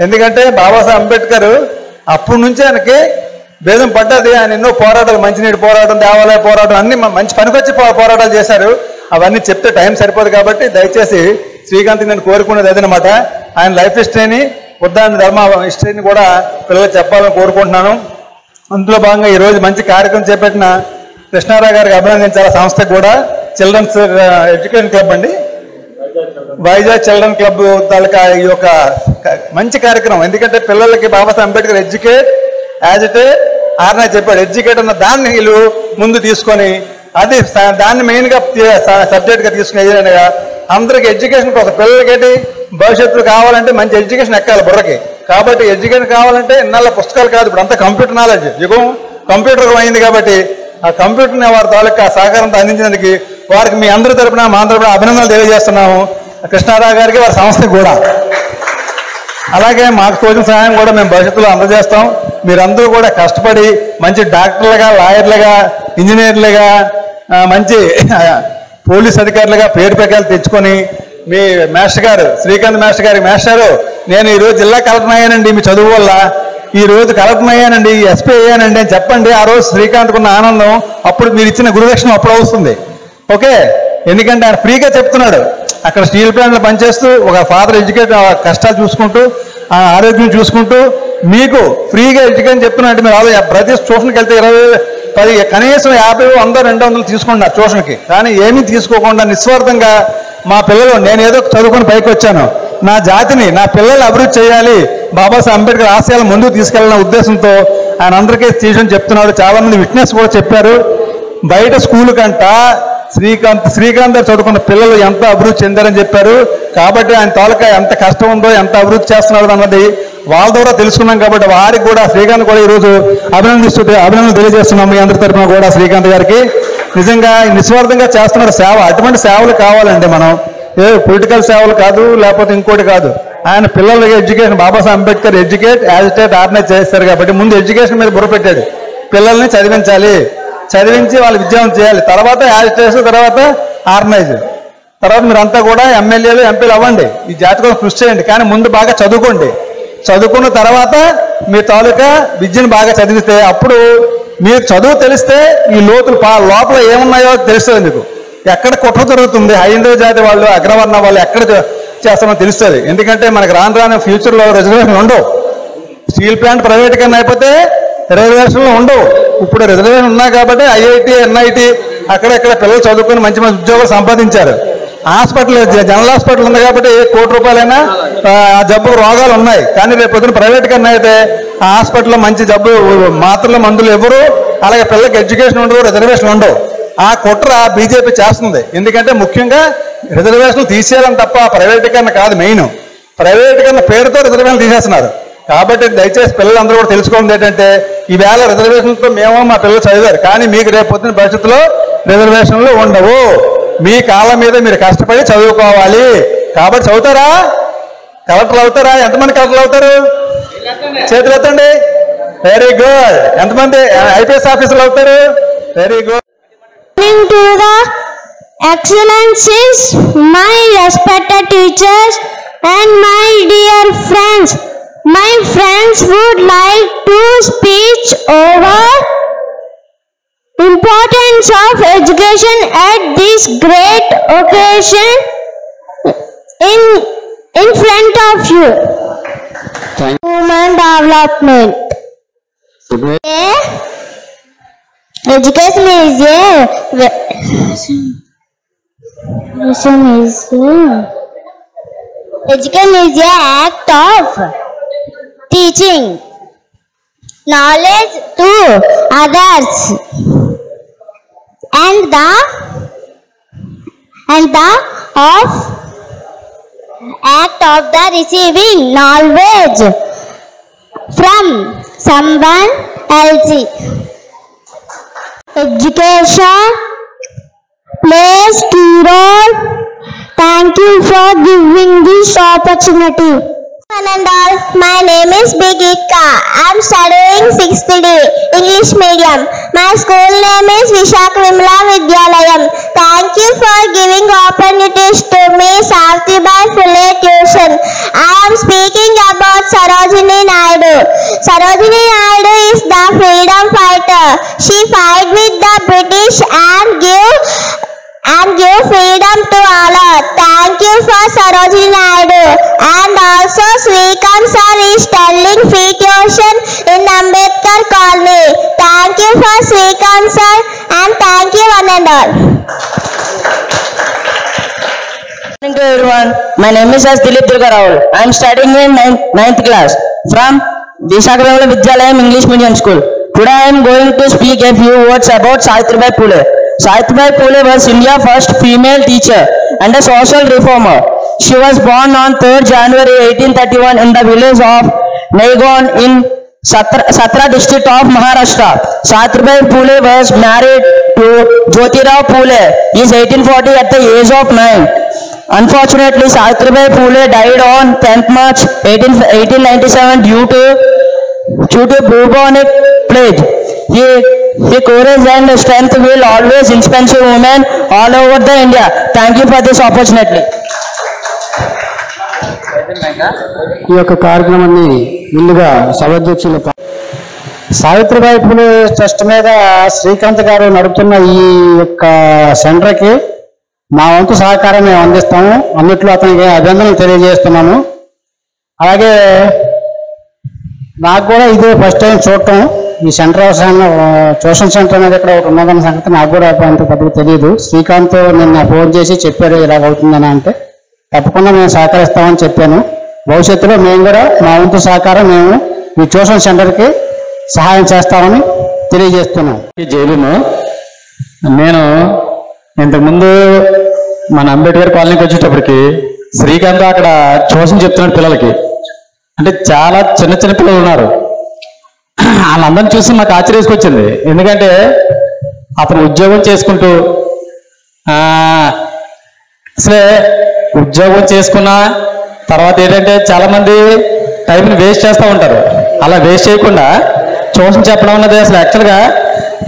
ఎందుకంటే బాబాసాహెబ్ అంబేద్కర్ అప్పటి నుంచి ఆయనకి భేదం పడ్డది. ఆయన ఎన్నో పోరాటాలు, మంచినీటి పోరాటం, దేవాలయ పోరాటం అన్ని మంచి పనికొచ్చి పోరాటాలు చేశారు. అవన్నీ చెప్తే టైం సరిపోదు కాబట్టి దయచేసి శ్రీకాంత్ నేను కోరుకునేది అదనమాట. ఆయన లైఫ్ హిస్టరీని, బుద్ధాన్ని ధర్మ హిస్టరీని కూడా పిల్లలకు చెప్పాలని కోరుకుంటున్నాను. అందులో భాగంగా ఈరోజు మంచి కార్యక్రమం చేపట్టిన కృష్ణారావు గారికి అభినందించాలి. సంస్థకు కూడా చిల్డ్రన్స్ ఎడ్యుకేషన్ క్లబ్ అండి, వైజాగ్ చిల్డ్రన్ క్లబ్ తాలూకా ఈ యొక్క మంచి కార్యక్రమం. ఎందుకంటే పిల్లలకి బాబాసాహెబ్ అంబేద్కర్ ఎడ్యుకేట్ యాజ్ ఇట్ ఆర్నా చెప్పాడు, ఎడ్యుకేట్ అన్న దాన్ని వీళ్ళు ముందు తీసుకొని అది దాన్ని మెయిన్గా సబ్జెక్ట్గా తీసుకుని అందరికి ఎడ్యుకేషన్ కోసం పిల్లలకి భవిష్యత్తులో కావాలంటే మంచి ఎడ్యుకేషన్ ఎక్కాలి బుర్రకి. కాబట్టి ఎడ్యుకేషన్ కావాలంటే ఇన్నాళ్ళ పుస్తకాలు కాదు, ఇప్పుడు అంతా కంప్యూటర్ నాలెడ్జ్ యుగం, కంప్యూటర్ అయింది. కాబట్టి ఆ కంప్యూటర్ని వారి తాలూకా సహకారంతో అందించినందుకు వారికి మీ అందరి తరపున మా అందరి తరపున అభినందనలు తెలియజేస్తున్నాము. కృష్ణారావు గారికి వారి సంస్థకి కూడా. అలాగే మాకు తోచిన సహాయం కూడా మేము భవిష్యత్తులో అందజేస్తాం. మీరందరూ కూడా కష్టపడి మంచి డాక్టర్లుగా, లాయర్లుగా, ఇంజనీర్లుగా, మంచి పోలీస్ అధికారులుగా పేరు ప్రకాలు తెచ్చుకొని మీ మాస్టర్ గారు శ్రీకాంత్ మాస్టర్ గారికి, మాస్టారు నేను ఈరోజు జిల్లా కలెక్టర్ అయ్యానండి మీ చదువు వల్ల, ఈరోజు కలెక్టర్ అయ్యానండి, SP అయ్యానండి అని చెప్పండి. ఆ రోజు శ్రీకాంత్కున్న ఆనందం అప్పుడు మీరు ఇచ్చిన గురుదక్షిణ అప్పుడు వస్తుంది. ఓకే, ఎందుకంటే ఆయన ఫ్రీగా చెప్తున్నాడు. అక్కడ స్టీల్ ప్లాంట్లో పనిచేస్తూ ఒక ఫాదర్ ఎడ్యుకేట్ కష్టాలు చూసుకుంటూ ఆ ఆరోగ్యం చూసుకుంటూ మీకు ఫ్రీగా ఎడ్యుకేషన్ చెప్తున్నట్టు మీరు ప్రతి ట్యూషన్కి వెళ్తే 20 కనీసం 50 100 200 తీసుకుంటున్నారు ట్యూషన్కి. కానీ ఏమీ తీసుకోకుండా నిస్వార్థంగా మా పిల్లలు నేను ఏదో చదువుకొని పైకి వచ్చాను, నా జాతిని నా పిల్లలు అభివృద్ధి చేయాలి, బాబాసాహెబ్ అంబేద్కర్ ఆశయాలు ముందుకు తీసుకెళ్లాలన్న ఉద్దేశంతో ఆయన అందరికీ తీసుకొని చెప్తున్నాడు. చాలామంది విట్నెస్ కూడా చెప్పారు. బయట స్కూల్ కంట శ్రీకాంత్ గారు చదువుకున్న పిల్లలు ఎంత అభివృద్ధి చెందారని చెప్పారు. కాబట్టి ఆయన తాలూకా ఎంత కష్టం ఉందో ఎంత అభివృద్ధి చేస్తున్నాడు అన్నది వాళ్ళ ద్వారా తెలుసుకున్నాం. కాబట్టి వారికి కూడా శ్రీకాంత్ కూడా ఈరోజు అభినందనలు తెలియజేస్తున్నాం మీ అందరి తరఫున కూడా శ్రీకాంత్ గారికి. నిజంగా నిస్వార్థంగా చేస్తున్నారు సేవ. అటువంటి సేవలు కావాలండి. మనం ఏ పొలిటికల్ సేవలు కాదు, లేకపోతే ఇంకోటి కాదు. ఆయన పిల్లలకి education Babasaheb Ambedkar educate agitate organise చేస్తారు కాబట్టి ముందు ఎడ్యుకేషన్ మీద బుర్ర పెట్టాడు. పిల్లల్ని చదివించాలి, చదివించి వాళ్ళు విద్యావంతం చేయాలి, తర్వాత యాజిటేషన్, తర్వాత ఆర్గనైజ్, తర్వాత మీరంతా కూడా ఎమ్మెల్యేలు ఎంపీలు అవ్వండి, ఈ జాతి కోసం కృషి చేయండి. కానీ ముందు బాగా చదువుకోండి. చదువుకున్న తర్వాత మీ తాలూకా విద్యను బాగా చదివితే అప్పుడు మీరు చదువు తెలిస్తే ఈ లోపల ఏమున్నాయో తెలుస్తుంది. మీకు ఎక్కడ కుట్ర జరుగుతుంది, హైందవ జాతి వాళ్ళు అగ్రవర్ణ వాళ్ళు ఎక్కడ చేస్తామో తెలుస్తుంది. ఎందుకంటే మనకి రాను ఫ్యూచర్లో రిజర్వేషన్ ఉండవు. స్టీల్ ప్లాంట్ ప్రైవేట్గా అయిపోతే రిజర్వేషన్లు ఉండవు. ఇప్పుడు రిజర్వేషన్ ఉన్నాయి కాబట్టి ఐఐటి ఎన్ఐటి అక్కడెక్కడ పిల్లలు చదువుకొని మంచి మంచి ఉద్యోగాలు సంపాదించారు. హాస్పిటల్ జనరల్ హాస్పిటల్ ఉంది కాబట్టి ₹1 ఆ జబ్బు రోగాలు ఉన్నాయి. కానీ రేపు పొద్దున ప్రైవేట్ కన్నా అయితే ఆ హాస్పిటల్లో మంచి జబ్బు మాత్రలు మందులు ఎవరు, అలాగే పిల్లలకి ఎడ్యుకేషన్ ఉండవు, రిజర్వేషన్ ఉండవు. ఆ కుట్ర బీజేపీ చేస్తుంది. ఎందుకంటే ముఖ్యంగా రిజర్వేషన్లు తీసేయాలని తప్ప ప్రైవేట్ కన్నా కాదు. మెయిన్ ప్రైవేట్ కన్నా పేరుతో రిజర్వేషన్లు తీసేస్తున్నారు. కాబట్టి దయచేసి పిల్లలందరూ కూడా తెలుసుకోండి ఏంటంటే ఈవేళ రిజర్వేషన్లతో మేము మా పిల్లలు చదివారు, కానీ మీకు రేపు పొద్దున భవిష్యత్తులో రిజర్వేషన్లు ఉండవు. మీ కాళ్ళ మీద మీరు కష్టపడి చదువుకోవాలి. కాబట్టి చదువుతారా? కలెక్టర్లు అవుతారా? ఎంతమంది కలెక్టర్లు అవుతారు? చేతులు ఎత్తండి. Very good. ఎంతమంది ఐపీఎస్ ఆఫీసర్లు అవుతారు? Very good. To the excellencies, my respected teachers and my dear friends, my friends would like to speak over importance of education at this great occasion in front of you. Human development. Education is a act of teaching knowledge to others and the act of the receiving knowledge from someone else. Education plays key role. Thank you for giving this opportunity. My name is Bigika. I am studying 6th D English medium. My school name is Vishakvimla Vidyalayam. Thank you for giving opportunities to me, Savitribai Phule tuition. I am speaking about Sarojini Naidu. Sarojini Naidu is the freedom fighter. She fought with the British and give freedom to all. Thank you for Sarojini Naidu. And also Srikant sir is telling free tuition in Ambedkar Colony. Thank you for Srikant sir and thank you one and all. Good morning to everyone. My name is Dilip Durga Rahul. I am studying in 9th class from Vishakhavimla Vidyalayam English Medium School. Today I am going to speak a few words about Savitribai Phule. Savitribai Phule was India's first female teacher and a social reformer. She was born on 3rd January 1831 in the village of Naigaon in Satra district of Maharashtra. Savitribai Phule was married to Jyotirao Phule. He is 1840 at the age of 9. Unfortunately, Savitribai Phule died on 10th March 1897 due to bubonic plague. Her courage and strength will always inspire women all over the India. Thank you for this opportunity. ఈ యొక్క కార్యక్రమాన్ని ముందుగా సభాధ్యక్షులు సావిత్రిబాయి పూలే ట్రస్ట్ మీద శ్రీకాంత్ గారు నడుపుతున్న ఈ యొక్క సెంటర్కి మా వంతు సహకారం మేము అందిస్తాము. అన్నిట్లో అతనికి అభినందనలు తెలియజేస్తున్నాము. అలాగే నాకు కూడా ఇదే ఫస్ట్ టైం చూడటం, ఈ ట్యూషన్ సెంటర్ అనేది ఇక్కడ ఒకటి ఉన్నదన్న సంగతి నాకు కూడా అంత పెద్దగా తెలియదు. శ్రీకాంత్ నిన్న ఫోన్ చేసి చెప్పారు ఇలాగ అవుతుందని, అంటే తప్పకుండా మేము సహకరిస్తామని చెప్పాను. భవిష్యత్తులో మేము కూడా మా వంతు సహకారం మేము ఈ ట్యూషన్ సెంటర్కి సహాయం చేస్తామని తెలియజేస్తున్నాం. జైలును నేను ఇంతకుముందు మన అంబేద్కర్ కాలనీకి వచ్చేటప్పటికి శ్రీకాంత్ అక్కడ ట్యూషన్ చెప్తున్నాడు పిల్లలకి. అంటే చాలా చిన్న చిన్న పిల్లలు ఉన్నారు. వాళ్ళందరినీ చూసి నాకు ఆశ్చర్యసుకొచ్చింది. ఎందుకంటే అతను ఉద్యోగం చేసుకుంటూ అసలే ఉద్యోగం చేసుకున్న తర్వాత ఏంటంటే చాలా మంది టైంని వేస్ట్ చేస్తూ ఉంటారు. అలా వేస్ట్ చేయకుండా ట్యూషన్ చెప్పడం అన్నది అసలు యాక్చువల్గా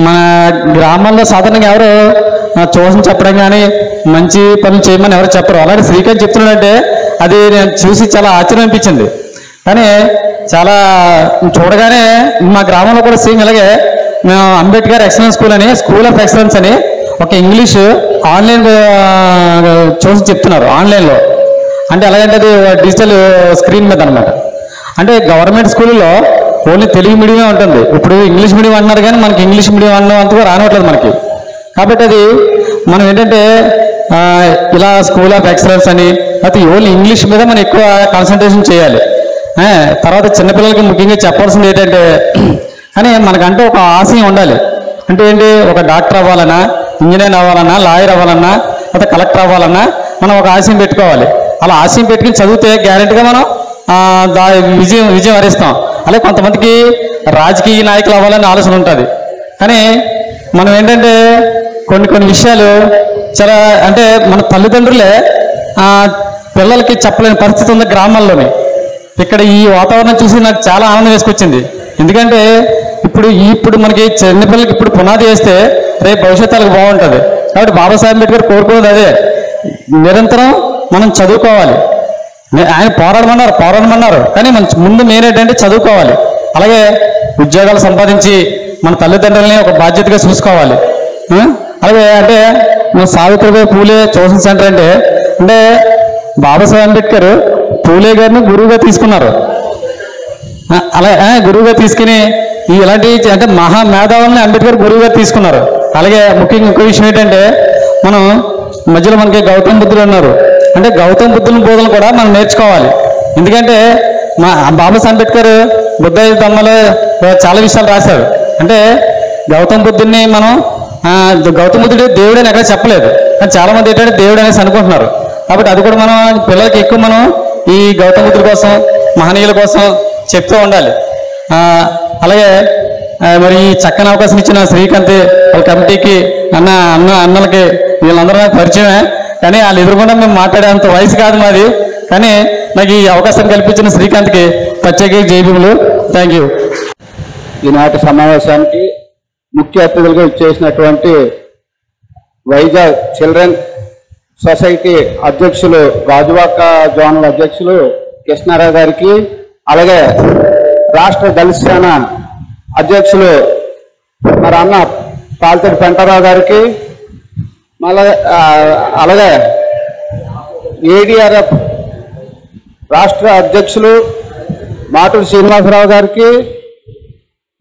మన గ్రామాల్లో సాధారణంగా ఎవరు ట్యూషన్ చెప్పడం కానీ మంచి పనులు చేయమని ఎవరు చెప్పరు. అలాగే శ్రీకాంత్ చెప్తున్నాడంటే అది నేను చూసి చాలా ఆశ్చర్యం అనిపించింది. కానీ చాలా చూడగానే మా గ్రామంలో కూడా సేమ్ ఇలాగే మేము అంబేద్కర్ ఎక్సలెన్స్ స్కూల్ అని, స్కూల్ ఆఫ్ ఎక్సలెన్స్ అని ఒక ఇంగ్లీష్ ఆన్లైన్ ట్యూషన్ చెప్తున్నారు ఆన్లైన్లో. అంటే ఎలాగంటే అది డిజిటల్ స్క్రీన్ మీద అనమాట. అంటే గవర్నమెంట్ స్కూల్లో ఓన్లీ తెలుగు మీడియమే ఉంటుంది. ఇప్పుడు ఇంగ్లీష్ మీడియం అన్నారు కానీ మనకి ఇంగ్లీష్ మీడియం అన్నంతగా రానివ్వట్లేదు మనకి. కాబట్టి అది మనం ఏంటంటే ఇలా స్కూల్ ఆఫ్ ఎక్సలెన్స్ అని అయితే ఓన్లీ ఇంగ్లీష్ మీద మనం ఎక్కువ కాన్సన్ట్రేషన్ చేయాలి. తర్వాత చిన్నపిల్లలకి ముఖ్యంగా చెప్పాల్సింది ఏంటంటే, కానీ మనకంటూ ఒక ఆశయం ఉండాలి. అంటే ఏంటి, ఒక డాక్టర్ అవ్వాలన్నా, ఇంజనీర్ అవ్వాలన్నా, లాయర్ అవ్వాలన్నా, లేదా కలెక్టర్ అవ్వాలన్నా మనం ఒక ఆశయం పెట్టుకోవాలి. అలా ఆశయం పెట్టుకుని చదివితే గ్యారెంటీగా మనం విజయం వరిస్తాం. అలాగే కొంతమందికి రాజకీయ నాయకులు అవ్వాలని ఆలోచన ఉంటుంది. కానీ మనం ఏంటంటే కొన్ని విషయాలు చాలా అంటే మన తల్లిదండ్రులే పిల్లలకి చెప్పలేని పరిస్థితి ఉంది గ్రామాల్లోనే. ఇక్కడ ఈ వాతావరణం చూసి నాకు చాలా ఆనందం వేసుకొచ్చింది. ఎందుకంటే ఇప్పుడు మనకి చిన్నపిల్లలకి ఇప్పుడు పునాది వేస్తే రేపు భవిష్యత్తులకు బాగుంటుంది. కాబట్టి బాబాసాహెబ్ అంబేద్కర్ కోరుకున్నది అదే, నిరంతరం మనం చదువుకోవాలి. ఆయన పోరాడమన్నారు కానీ మన ముందు మెయిన్ ఏంటంటే చదువుకోవాలి. అలాగే ఉద్యోగాలు సంపాదించి మన తల్లిదండ్రులని ఒక బాధ్యతగా చూసుకోవాలి. అలాగే అంటే సావిత్రిబాయి పూలే ట్యూషన్ సెంటర్ అంటే బాబాసాహెబ్ అంబేద్కర్ పూలే గారిని గురువుగా తీసుకున్నారు. అలా గురువుగా తీసుకుని ఇలాంటి అంటే మహా మేధావుల్ని అంబేద్కర్ గురువుగా తీసుకున్నారు. అలాగే ముఖ్యంగా ఇంకో విషయం ఏంటంటే మనం మధ్యలో మనకి గౌతమ బుద్ధుడు ఉన్నారు. అంటే గౌతమ బుద్ధుని బోధనలు కూడా మనం నేర్చుకోవాలి. ఎందుకంటే బాబాసాహెబ్ అంబేద్కర్ బుద్ధ ధమ్మలో చాలా విషయాలు రాశారు. అంటే గౌతమ బుద్ధుడిని మనం గౌతమ బుద్ధుడు దేవుడు అని ఎక్కడ చెప్పలేదు. కానీ చాలా మంది ఏంటంటే దేవుడు అనేసి అనుకుంటున్నారు. కాబట్టి అది కూడా మనం పిల్లలకి ఎక్కువ మనం ఈ గౌతమ బుద్ధుడి కోసం, మహనీయుల కోసం చెప్తూ ఉండాలి. అలాగే మరి ఈ చక్కని అవకాశం ఇచ్చిన శ్రీకాంత్ వాళ్ళ కమిటీకి అన్నలకి వీళ్ళందరూ నాకు పరిచయమే. కానీ వాళ్ళు ఎదురుకుండా మేము మాట్లాడేంత వయసు కాదు మాది. కానీ నాకు ఈ అవకాశం కల్పించిన శ్రీకాంత్కి ప్రత్యేక జైభీములు. Thank you. ఈనాటి సమావేశానికి ముఖ్య అతిథులుగా ఇచ్చేసినటువంటి వైజాగ్ చిల్డ్రన్ సొసైటీ అధ్యక్షులు, గాజువాక జోనల్ అధ్యక్షులు కృష్ణారావు గారికి, అలాగే రాష్ట్ర దళిత సేన అధ్యక్షులు మరి అన్న పాల్తడి పెంటారావు గారికి, అలాగే ఏడీఆర్ఎఫ్ రాష్ట్ర అధ్యక్షులు మాటూరు శ్రీనివాసరావు గారికి,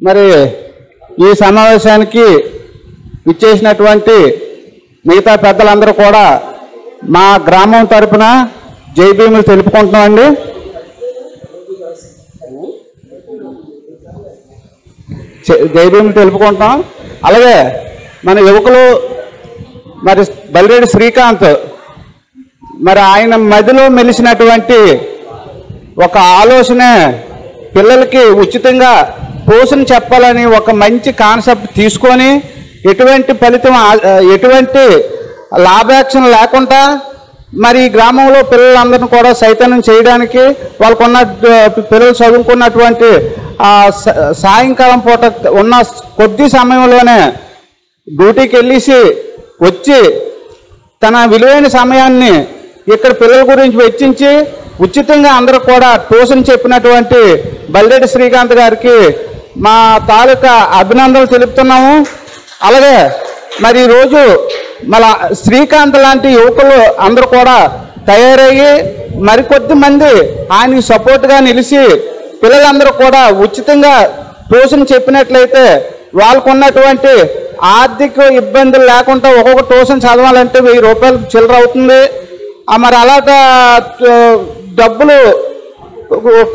మరి ఈ సమావేశానికి ఇచ్చేసినటువంటి మిగతా పెద్దలందరూ కూడా మా గ్రామం తరపున జైభీములు తెలుపుకుంటున్నామండి. జైభీములు తెలుపుకుంటాం. అలాగే మన యువకులు మరి బల్రెడ్డి శ్రీకాంత్ మరి ఆయన మదిలో మెలిసినటువంటి ఒక ఆలోచనే పిల్లలకి ఉచితంగా పోషణ చెప్పాలని ఒక మంచి కాన్సెప్ట్ తీసుకొని ఎటువంటి ఫలితం ఎటువంటి లాభాక్షణ లేకుండా మరి ఈ గ్రామంలో పిల్లలందరినీ కూడా చైతన్యం చేయడానికి వాళ్ళకున్న పిల్లలు చదువుకున్నటువంటి సాయంకాలం పూట ఉన్న కొద్ది సమయంలోనే డ్యూటీకి వెళ్ళేసి వచ్చి తన విలువైన సమయాన్ని ఇక్కడ పిల్లల గురించి వెచ్చించి ఉచితంగా అందరూ కూడా ట్యూషన్ చెప్పినటువంటి బల్రెడ్డి శ్రీకాంత్ గారికి మా తాలూకా అభినందనలు తెలుపుతున్నాము. అలాగే మరి ఈరోజు మన శ్రీకాంత్ లాంటి యువకులు అందరూ కూడా తయారయ్యి మరికొద్ది మంది ఆయనకి సపోర్ట్గా నిలిచి పిల్లలందరూ కూడా ఉచితంగా ట్యూషన్ చెప్పినట్లయితే వాళ్ళకు ఉన్నటువంటి ఆర్థిక ఇబ్బందులు లేకుండా ఒక్కొక్క ట్యూషన్ చదవాలంటే 1000 రూపాయలు చిల్లర అవుతుంది. మరి అలాగా డబ్బులు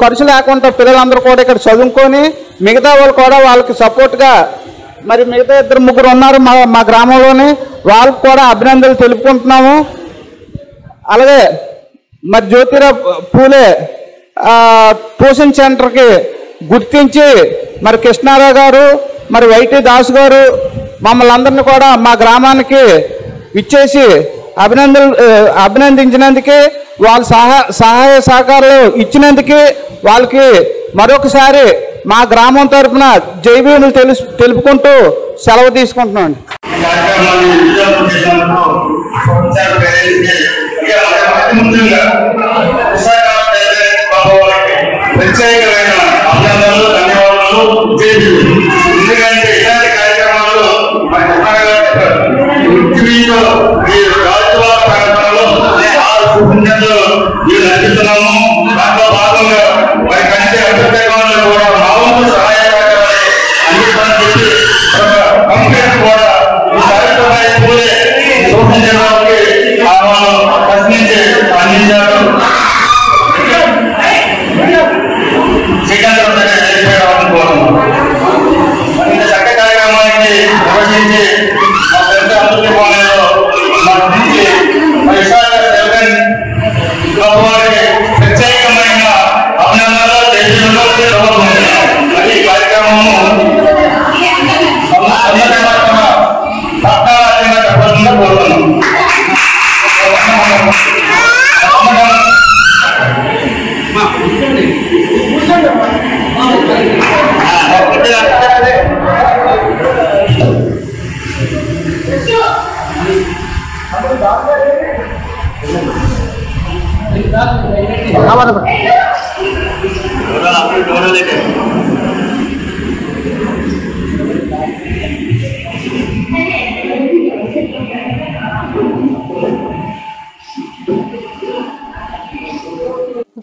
ఖర్చు లేకుండా పిల్లలందరూ కూడా ఇక్కడ చదువుకొని మిగతా వాళ్ళు కూడా వాళ్ళకి సపోర్ట్గా మరి మిగతా 2-3 ఉన్నారు మా గ్రామంలోని, వాళ్ళకు కూడా అభినందనలు తెలుపుకుంటున్నాము. అలాగే మరి జ్యోతిరావు పూలే ట్యూషన్ సెంటర్కి గుర్తించి మరి కృష్ణారావు గారు మరి వైటి దాసు గారు మమ్మల్ని అందరినీ కూడా మా గ్రామానికి ఇచ్చేసి అభినందించినందుకు, వాళ్ళ సహాయ సహకారాలు ఇచ్చినందుకు వాళ్ళకి మరొకసారి మా గ్రామం తరఫున జై భీములు తెలుపుకుంటూ సెలవు తీసుకుంటున్నాం. ప్రత్యేకమైన అభినందనలు, ధన్యవాదాలు. ఎందుకంటే ఇలాంటి కార్యక్రమాలు పృథ్వీలో ఈ రాజువారి ప్రాంతంలో 6 సూచనలు మీరు నడిపిస్తున్నాము. దాంట్లో భాగంగా మరి కంటే అభిప్రాయంలో కూడా మా వంతు సహాయపడాలని అందిస్తామని చెప్పి కంప్లీట్ కూడా ఈ కార్యక్రమాన్ని పూలే సూచించడానికి ప్రశ్నించి అందించారు. చక్క కార్యక్రమానికి నిర్వహించి మా పెద్ద అందుబాటులో మా నుంచి విశాఖ వారికి ప్రత్యేకమైన అభినందనలు తెలియజేయడం. ఈ కార్యక్రమము పట్టాలంగా చెప్పాలని కోరుతున్నాం.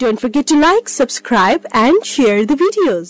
Don't forget to like, subscribe and share the videos.